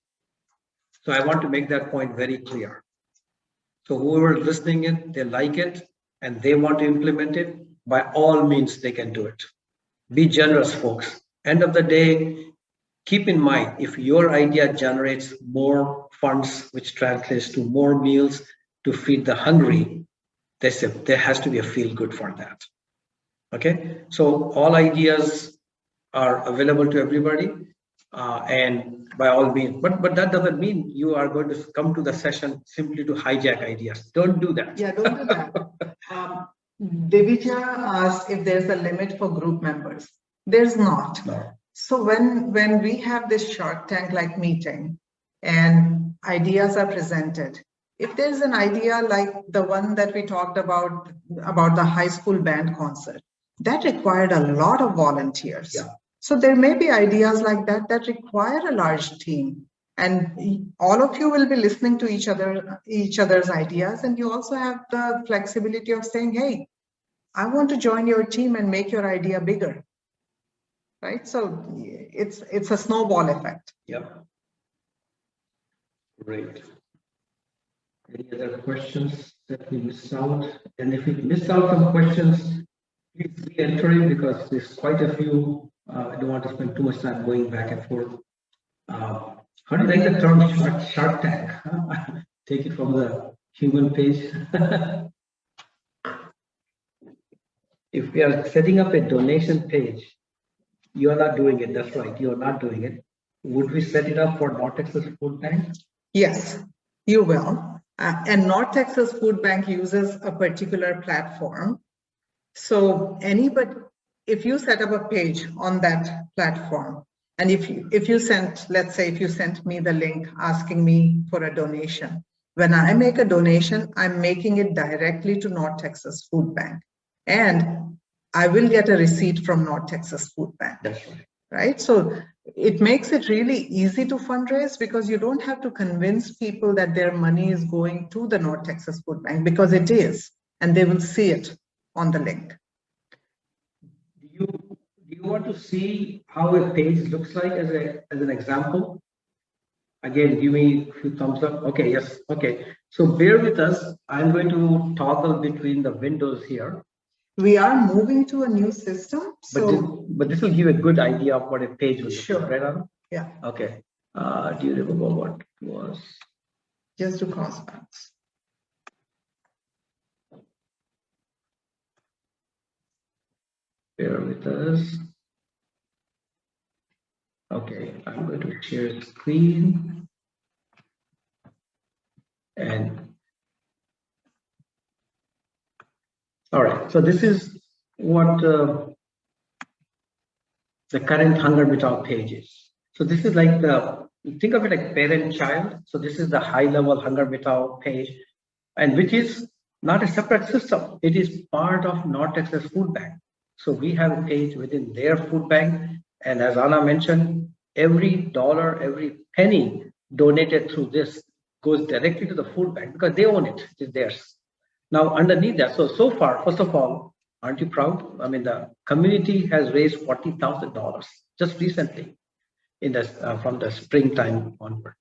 So I want to make that point very clear. So whoever is listening it, they like it, and they want to implement it, by all means, they can do it. Be generous, folks. End of the day, keep in mind, if your idea generates more funds, which translates to more meals to feed the hungry, there has to be a feel good for that. Okay, so all ideas are available to everybody, and by all means, but that doesn't mean you are going to come to the session simply to hijack ideas. Don't do that. Yeah, don't do that. Divija asked if there's a limit for group members. There's not. No. So when we have this Shark Tank like meeting and ideas are presented, if there's an idea like the one that we talked about the high school band concert, that required a lot of volunteers. Yeah. So there may be ideas like that require a large team, and all of you will be listening to each other's ideas, and you also have the flexibility of saying, hey, I want to join your team and make your idea bigger. Right? So it's a snowball effect. Yeah. Great. Any other questions that we missed out? And if we missed out some questions, please re-enter it because there's quite a few. I don't want to spend too much time going back and forth. How do you like the term Shark Tank? Take it from the human page. If we are setting up a donation page, you are not doing it. That's right. You are not doing it. Would we set it up for North Texas Food Bank? Yes, you will. And North Texas Food Bank uses a particular platform. So if you set up a page on that platform, and if you sent, let's say, if you sent me the link asking me for a donation, when I make a donation, I'm making it directly to North Texas Food Bank. And I will get a receipt from North Texas Food Bank. That's right. Right? So it makes it really easy to fundraise because you don't have to convince people that their money is going to the North Texas Food Bank, because it is, and they will see it on the link. Do you want to see how a page looks like as an example? Again, give me a few thumbs up. Okay, yes. Okay. So bear with us. I'm going to toggle between the windows here. We are moving to a new system. But this will give a good idea of what a page will look like, right, Anna? Yeah. Okay. Do you remember what it was? Just do crossbacks. Bear with us. Okay, I'm going to share the screen. And all right, so this is what the current HungerMitao page is. So this is like think of it like parent-child. So this is the high-level HungerMitao page, and which is not a separate system. It is part of North Texas Food Bank. So we have a page within their food bank, and as Anna mentioned, every dollar, every penny donated through this goes directly to the food bank because they own it. It's theirs. Now, underneath that, so far, first of all, aren't you proud? I mean, the community has raised $40,000 just recently from the springtime onward.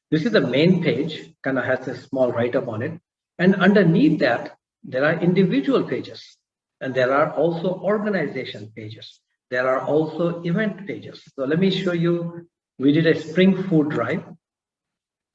This is the main page, kind of has a small write-up on it. And underneath that, there are individual pages. And there are also organization pages. There are also event pages. So let me show you, we did a spring food drive.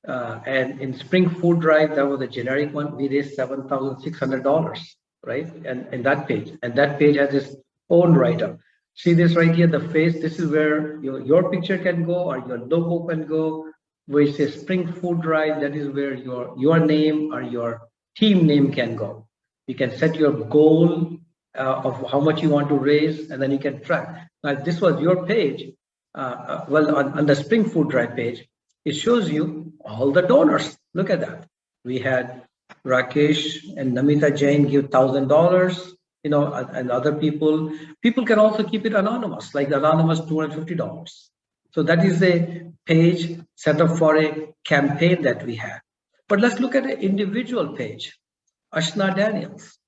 And in spring food drive, that was a generic one. We raised $7,600, right? And that page has its own write-up. See this right here, the face, this is where your picture can go or your logo can go. where it says Spring Food Drive. That is where your name or your team name can go. You can set your goal of how much you want to raise, and then you can track. Now, if this was your page, well, on the Spring Food Drive page, it shows you all the donors. Look at that. We had Rakesh and Namita Jain give $1,000, you know, and other people. People can also keep it anonymous, like the anonymous $250. So that is a page set up for a campaign that we had. But let's look at an individual page. Ashna Daniels,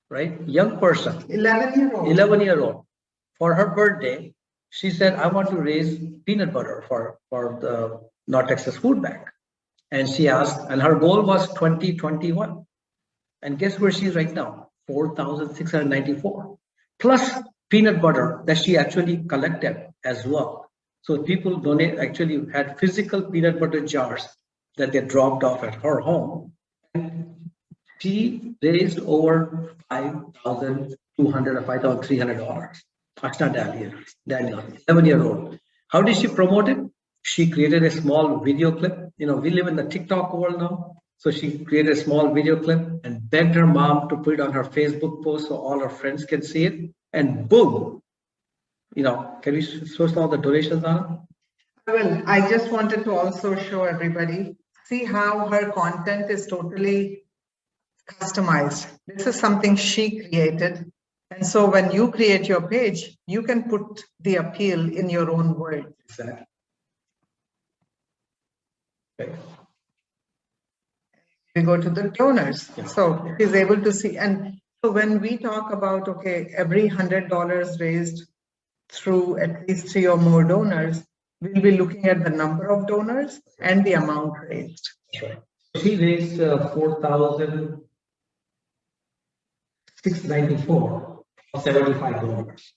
right? Young person, 11-year-old. 11-year-old. For her birthday, she said, I want to raise peanut butter for the North Texas Food Bank. And she asked, and her goal was 2021. And guess where she is right now? 4,694. Plus peanut butter that she actually collected as well. So people actually had physical peanut butter jars that they dropped off at her home. And she raised over $5,200 or $5,300. Ashna Daniel, 11-year-old. How did she promote it? She created a small video clip. You know, we live in the TikTok world now. So she created a small video clip and begged her mom to put it on her Facebook post so all her friends can see it. And boom, you know, can we show some of the donations on it? Well, I just wanted to also show everybody, see how her content is totally customized. This is something she created. And so when you create your page, you can put the appeal in your own words. Exactly. Okay. We go to the donors. Yeah. So he's able to see. And so when we talk about, okay, every $100 raised through at least 3 or more donors, we'll be looking at the number of donors and the amount raised. Sure. She raised 4,694 for 75 donors.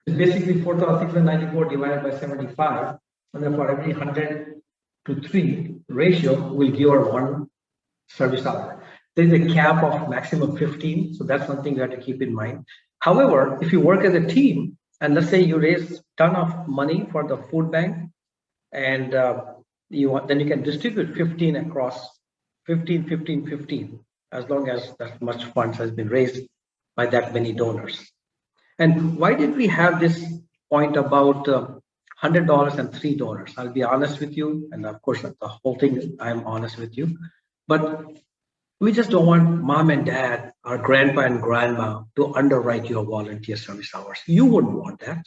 It's basically 4,694 divided by 75, and then for every 100 to 3 ratio, we'll give her 1 service hour. There is a cap of maximum 15, so that's something you have to keep in mind. However, if you work as a team, and let's say you raise a ton of money for the food bank, and then you can distribute 15 across 15, 15, 15, as long as that much funds has been raised by that many donors. And why did we have this point about $100 and 3 donors? I'll be honest with you, and of course, the whole thing, I'm honest with you, but we just don't want mom and dad, or grandpa and grandma to underwrite your volunteer service hours. You wouldn't want that,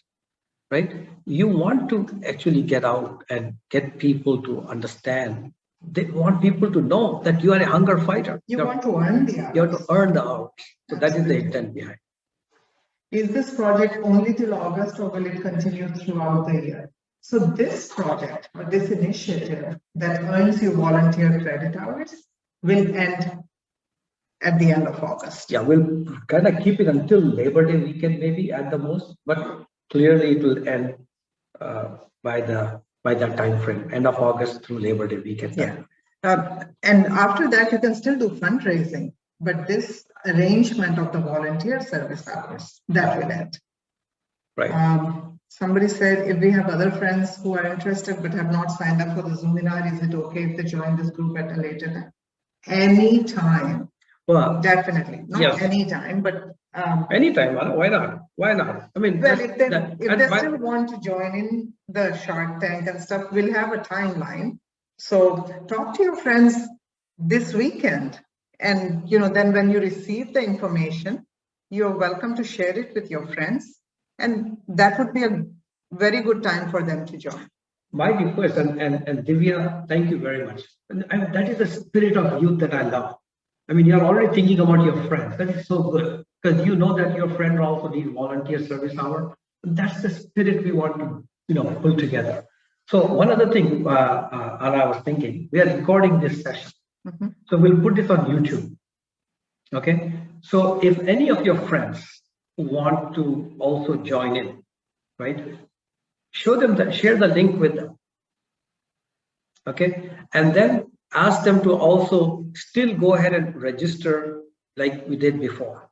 right? You want to actually get out and get people to understand. They want people to know that you are a hunger fighter. You want to earn the hours. You have to earn the hours. So that is the intent behind. Is this project only till August, or will it continue throughout the year? So this project, or this initiative that earns you volunteer credit hours, will end at the end of August. Yeah, we'll kind of keep it until Labor Day weekend, maybe at the most, but clearly it will end by that time frame, end of August through Labor Day weekend. Yeah. And after that, you can still do fundraising, but this arrangement of the volunteer service hours, that will end. Right. Somebody said, if we have other friends who are interested but have not signed up for the Zoominar, is it okay if they join this group at a later time? Anytime. Well, definitely. Not yes. Anytime, but anytime. Why not? Why not? I mean, well, if they still want to join in the Shark Tank and stuff, we'll have a timeline. So talk to your friends this weekend, and then when you receive the information, you're welcome to share it with your friends, and that would be a very good time for them to join. My request, and Divya, thank you very much. And that is the spirit of youth that I love. I mean, you're already thinking about your friends. That is so good, because you know that your friend also needs volunteer service hour. That's the spirit we want to, pull together. So one other thing, I was thinking, we are recording this session. Mm-hmm. So we'll put this on YouTube. Okay. So if any of your friends want to also join in, right? Show them that, share the link with them. Okay. And then ask them to also still go ahead and register like we did before,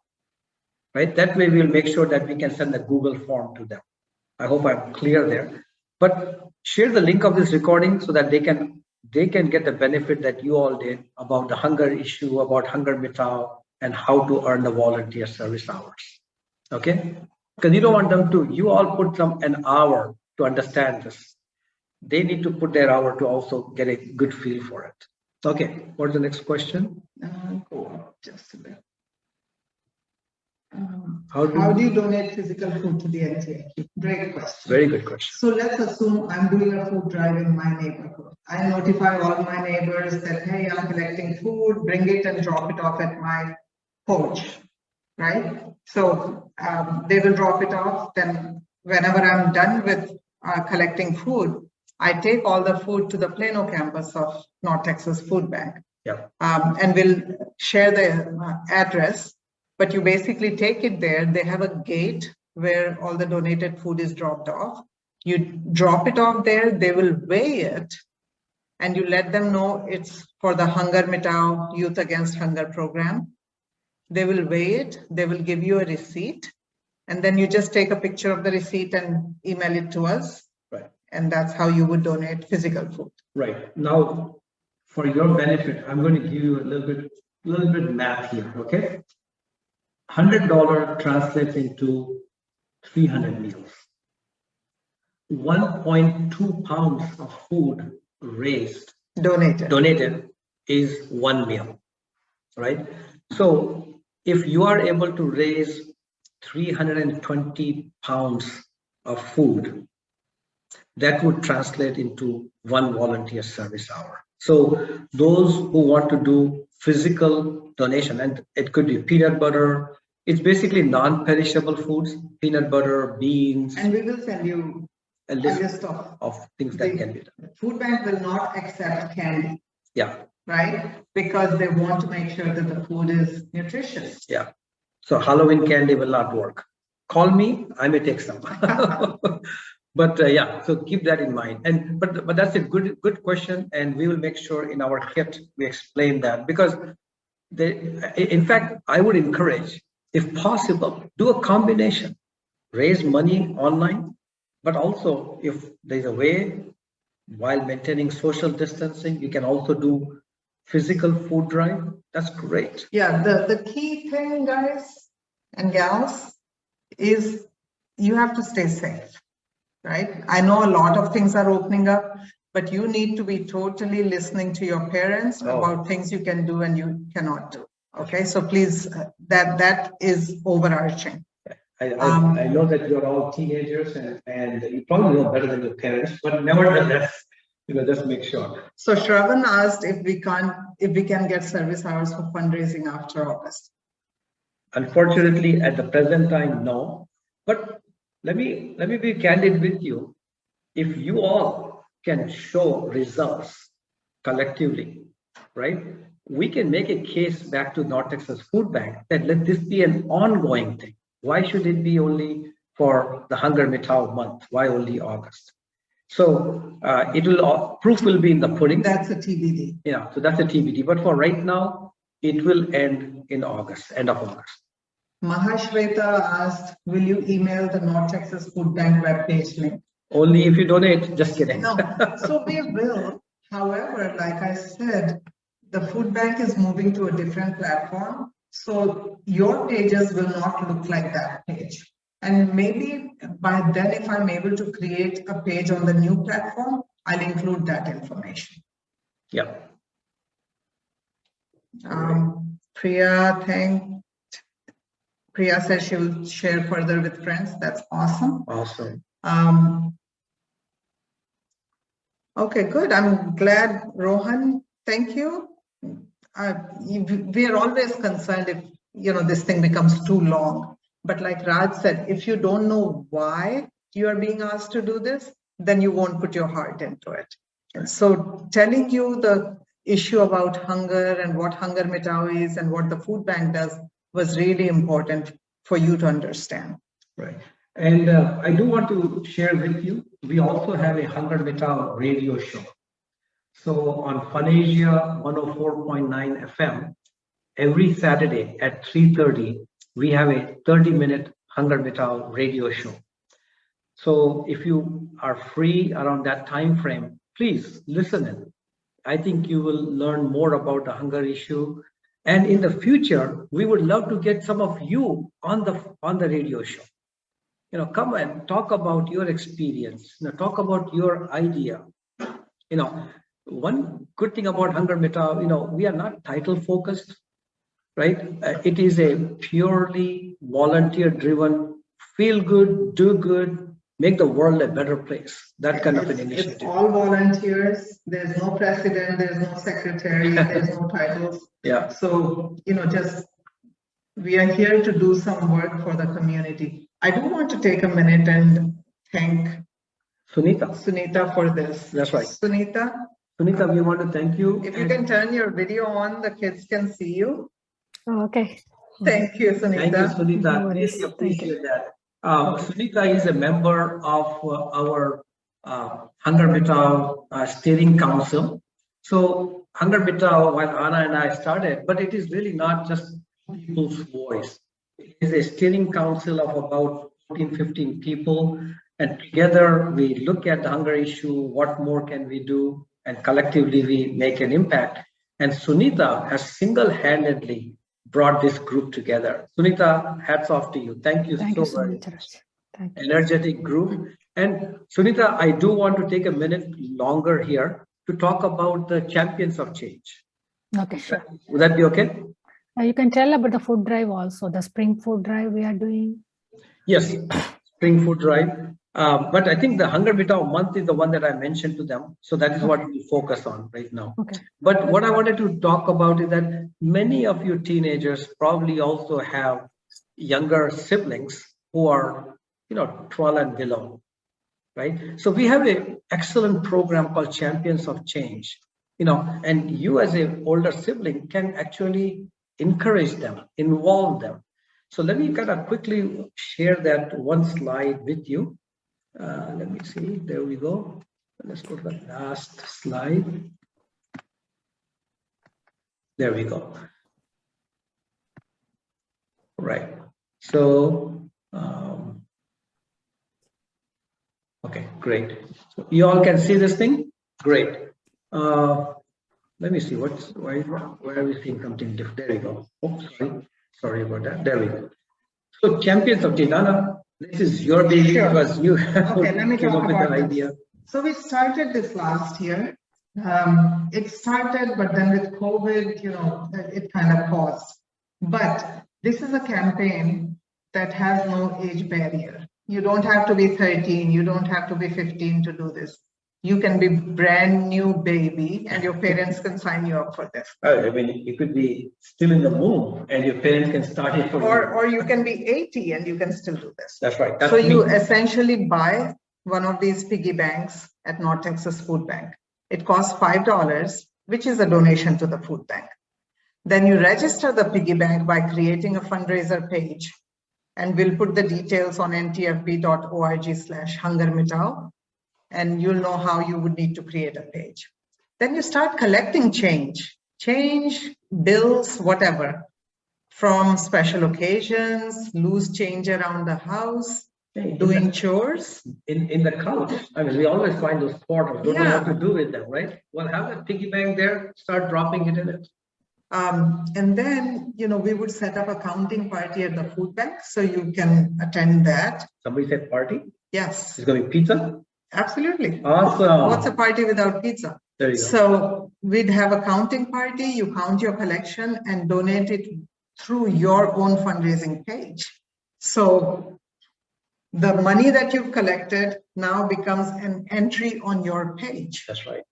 right? That way we'll make sure that we can send a Google form to them. I hope I'm clear there. But share the link of this recording so that they can they can get the benefit that you all did about the hunger issue, about HungerMitao, and how to earn the volunteer service hours. Okay? Because you don't want them to, you all put an hour to understand this. They need to put their hour to also get a good feel for it. Okay, what's the next question? Go up just a bit. How do you donate physical food to the NTA? Great question. Very good question. So let's assume I'm doing a food drive in my neighborhood. I notify all my neighbors that, hey, I'm collecting food, bring it and drop it off at my porch, right? So they will drop it off. Then whenever I'm done with collecting food, I take all the food to the Plano campus of North Texas Food Bank. Yeah. And we'll share the address. But you basically take it there. They have a gate where all the donated food is dropped off. You drop it off there, they will weigh it, and you let them know it's for the HungerMitao Youth Against Hunger program. They will weigh it, they will give you a receipt, and then you just take a picture of the receipt and email it to us. Right. And that's how you would donate physical food. Right. Now, for your benefit, I'm going to give you a little bit math here, okay? $100 translates into 300 meals. 1.2 pounds of food raised, donated is 1 meal, right? So if you are able to raise 320 pounds of food, that would translate into 1 volunteer service hour. So those who want to do physical donation, and it could be peanut butter, it's basically non-perishable foods, peanut butter, beans. And we will send you a list of things that can be done. Food bank will not accept candy. Yeah. Right? Because they want to make sure that the food is nutritious. Yeah. So Halloween candy will not work. Call me, I may take some. But yeah, so keep that in mind. And but that's a good question, and we will make sure in our kit we explain that, because in fact, I would encourage, if possible, do a combination. Raise money online, but also if there's a way, while maintaining social distancing, you can also do physical food drive. That's great. Yeah, the key thing, guys and gals, is you have to stay safe, right? I know a lot of things are opening up, but you need to be totally listening to your parents about things you can do and you cannot do. Okay, so please, that is overarching. I know that you're all teenagers and you probably know better than your parents, but nevertheless, just make sure. So Shravan asked if we can get service hours for fundraising after August. Unfortunately, at the present time, no. But let me be candid with you. If you all can show results collectively, right? We can make a case back to North Texas Food Bank that let this be an ongoing thing. Why should it be only for the HungerMitao month? Why only August? So proof will be in the pudding. That's a TBD. Yeah, so that's a TBD. But for right now, it will end in August, end of August. Mahashweta asked, will you email the North Texas Food Bank webpage link? Only if you donate, just kidding. No, so we will. However, like I said, the food bank is moving to a different platform. So your pages will not look like that page. And maybe by then, if I'm able to create a page on the new platform, I'll include that information. Yeah. Priya says she will share further with friends. That's awesome. Awesome. Okay, good. I'm glad, Rohan. Thank you. We are always concerned if this thing becomes too long. But like Raj said, if you don't know why you are being asked to do this, then you won't put your heart into it. And so telling you the issue about hunger and what HungerMitao is and what the food bank does was really important for you to understand. Right. And I do want to share with you, we also have a HungerMitao radio show. So on Funasia 104.9 FM, every Saturday at 3:30, we have a 30-minute HungerMitao radio show. So if you are free around that time frame, please listen in. I think you will learn more about the hunger issue. And in the future, we would love to get some of you on the radio show. Come and talk about your experience. Talk about your idea. One good thing about HungerMitao, we are not title focused, right? It is a purely volunteer driven, feel good, do good, make the world a better place. That kind of an initiative. It's all volunteers. There's no president, there's no secretary, there's no titles. Yeah. So, just we are here to do some work for the community. I do want to take a minute and thank Sunita for this. That's right. Sunita, we want to thank you. If you can turn your video on, the kids can see you. Oh, okay. Thank you, Sunita. Thank you, Sunita. No worries. Really appreciate that. Sunita is a member of our HungerMitao steering council. So HungerMitao, while Anna and I started, but it is really not just people's voice. It is a steering council of about 14, 15 people. And together we look at the hunger issue, what more can we do? And collectively we make an impact. And Sunita has single-handedly brought this group together. Sunita, hats off to you. Thank you so much. Thank you. Energetic group. And Sunita, I do want to take a minute longer here to talk about the champions of change. Okay, sure. Would that be okay? You can tell about the food drive also, the spring food drive we are doing. Yes, spring food drive. But I think the HungerMitao month is the one that I mentioned to them. So that is what we focus on right now. Okay. But what I wanted to talk about is that many of you teenagers probably also have younger siblings who are, 12 and below, right? So we have an excellent program called Champions of Change, and you as an older sibling can actually encourage them, involve them. So let me kind of quickly share that one slide with you. Let me see, there we go. Let's go to the last slide. There we go. Right. So, okay, great. So you all can see this thing? Great. Let me see, why are we seeing something different? There we go. Oops, sorry about that. There we go. So Champions of Change. Anna, this is your baby. Sure. Because you Okay, let me came talk up with about an this. idea. So we started this last year. It started, but then with COVID, it kind of paused. But this is a campaign that has no age barrier. You don't have to be 13, you don't have to be 15 to do this. You can be brand new baby and your parents can sign you up for this. I mean, you could be still in the womb and your parents can start it for you. Or you can be 80 and you can still do this. That's right. That's so you me. essentially buy one of these piggy banks at North Texas Food Bank. It costs $5, which is a donation to the food bank. Then you register the piggy bank by creating a fundraiser page, and we'll put the details on ntfb.org/HungerMitao, and you'll know how you would need to create a page. Then you start collecting change, bills, whatever, from special occasions, loose change around the house, doing chores. In the couch. I mean, we always find those quarters, don't know what to do with them, right? Well, have a piggy bank there, start dropping it in it. And then, we would set up a counting party at the food bank, so you can attend that. Somebody said party? Yes. It's going to be pizza? Absolutely. Awesome. What's a party without pizza? There you go. So we'd have a counting party, you count your collection and donate it through your own fundraising page. So the money that you've collected now becomes an entry on your page. That's right.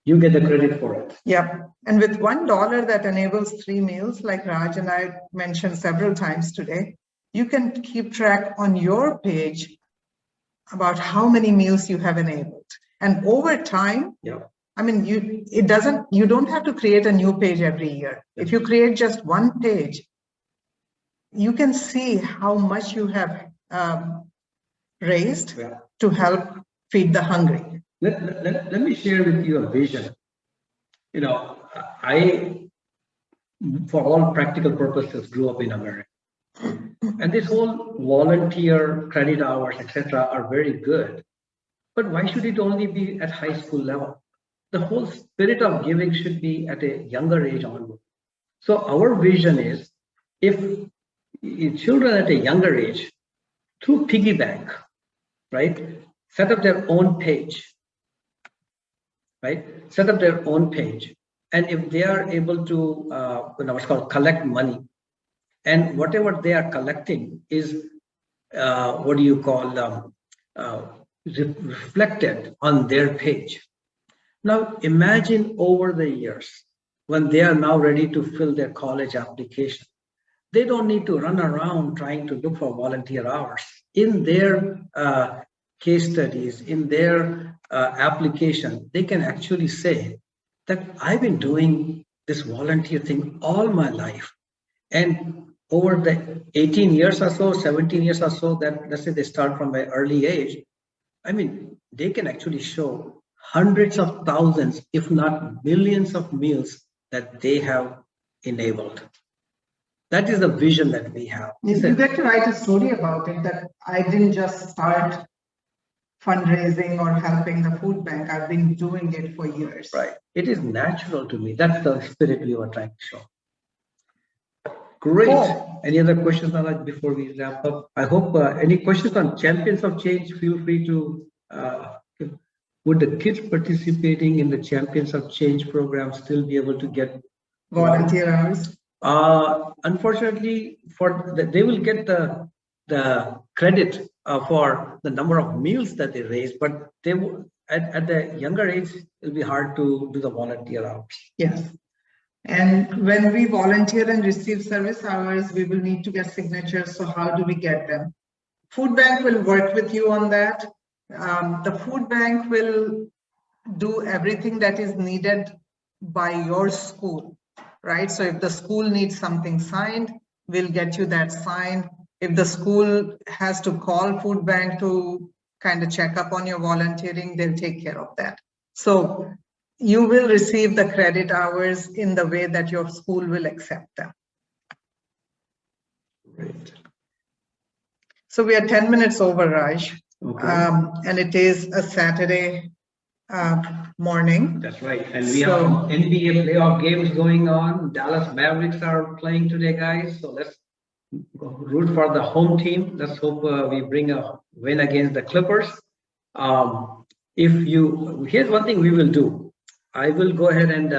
You get the credit for it. Yep. And with $1 that enables 3 meals, like Raj and I mentioned several times today, you can keep track on your page about how many meals you have enabled. And over time, I mean, you don't have to create a new page every year. If you create just one page, you can see how much you have raised to help feed the hungry. Let me share with you a vision. I, for all practical purposes, grew up in America. And this whole volunteer credit hours, etc., are very good. But why should it only be at high school level? the whole spirit of giving should be at a younger age onward. So our vision is, if children at a younger age, through piggy bank, right, set up their own page, right, set up their own page, and if they are able to, what's called collect money, and whatever they are collecting is, what do you call, reflected on their page. Now imagine over the years, when they are now ready to fill their college application, they don't need to run around trying to look for volunteer hours. In their case studies, in their application, they can actually say that I've been doing this volunteer thing all my life. And over the 18 years or so, 17 years or so, that let's say they start from an early age, I mean, they can actually show hundreds of thousands, if not millions of meals that they have enabled. That is the vision that we have. You get to write a story about it, that I didn't just start fundraising or helping the food bank. I've been doing it for years. Right. It is natural to me. That's the spirit we were trying to show. Great. Cool. Any other questions, Nalaj, before we wrap up? I hope any questions on Champions of Change, feel free to, would the kids participating in the Champions of Change program still be able to get Volunteer hours? Unfortunately, they will get the credit for the number of meals that they raise, but they will, at the younger age, it'll be hard to do the volunteer hours. Yes. And when we volunteer and receive service hours, we will need to get signatures. So how do we get them? Food bank will work with you on that. The food bank will do everything that is needed by your school, right? So if the school needs something signed, we'll get you that signed. If the school has to call food bank to kind of check up on your volunteering, they'll take care of that. So you will receive the credit hours in the way that your school will accept them. Great. So we are 10 minutes over, Raj. Okay. And it is a Saturday morning. That's right. And we have some NBA playoff games going on. Dallas Mavericks are playing today, guys. So let's root for the home team. Let's hope we bring a win against the Clippers. Here's one thing we will do. I will go ahead and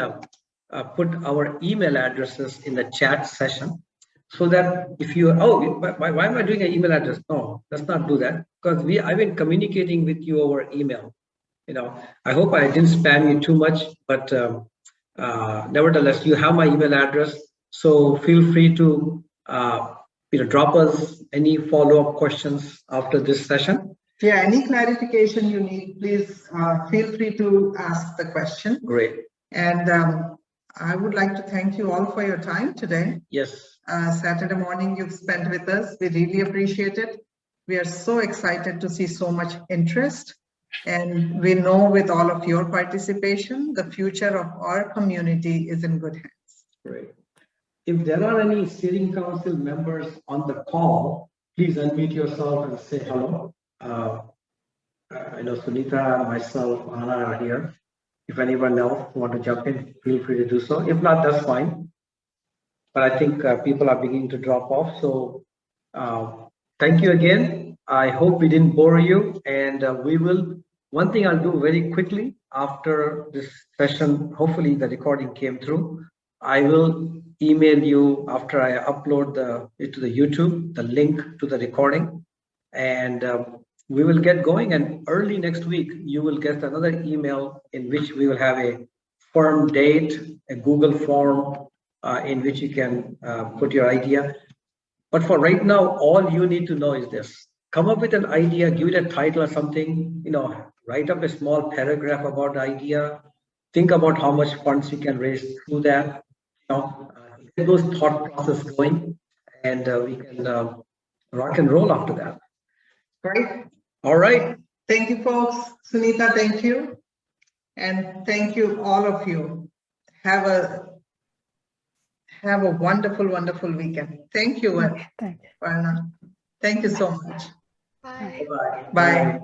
put our email addresses in the chat session, so that if you, why am I doing an email address? No, let's not do that, because I've been communicating with you over email. You know, I hope I didn't spam you too much, but nevertheless, you have my email address. So feel free to drop us any follow-up questions after this session. Yeah, any clarification you need, please feel free to ask the question. Great. And I would like to thank you all for your time today. Yes. Saturday morning you've spent with us. We really appreciate it. We are so excited to see so much interest. And we know with all of your participation, the future of our community is in good hands. Great. If there are any steering council members on the call, please unmute yourself and say hello. I know Sunita, myself, Anna are here. If anyone else want to jump in, feel free to do so. If not, that's fine. But I think people are beginning to drop off. So thank you again. I hope we didn't bore you. And one thing I'll do very quickly after this session, hopefully the recording came through. I will email you after I upload it to the YouTube, the link to the recording. And we will get going, and early next week, you will get another email in which we will have a firm date, a Google form in which you can put your idea. But for right now, all you need to know is this. Come up with an idea, give it a title or something, write up a small paragraph about the idea, think about how much funds you can raise through that, get those thought process going, and we can rock and roll after that. Great. All right. Thank you, folks. Sunita, thank you. And thank you, all of you. Have a wonderful, wonderful weekend. Thank you, Okay, thank you. Varna. Thank you so much. Bye. Bye. Bye.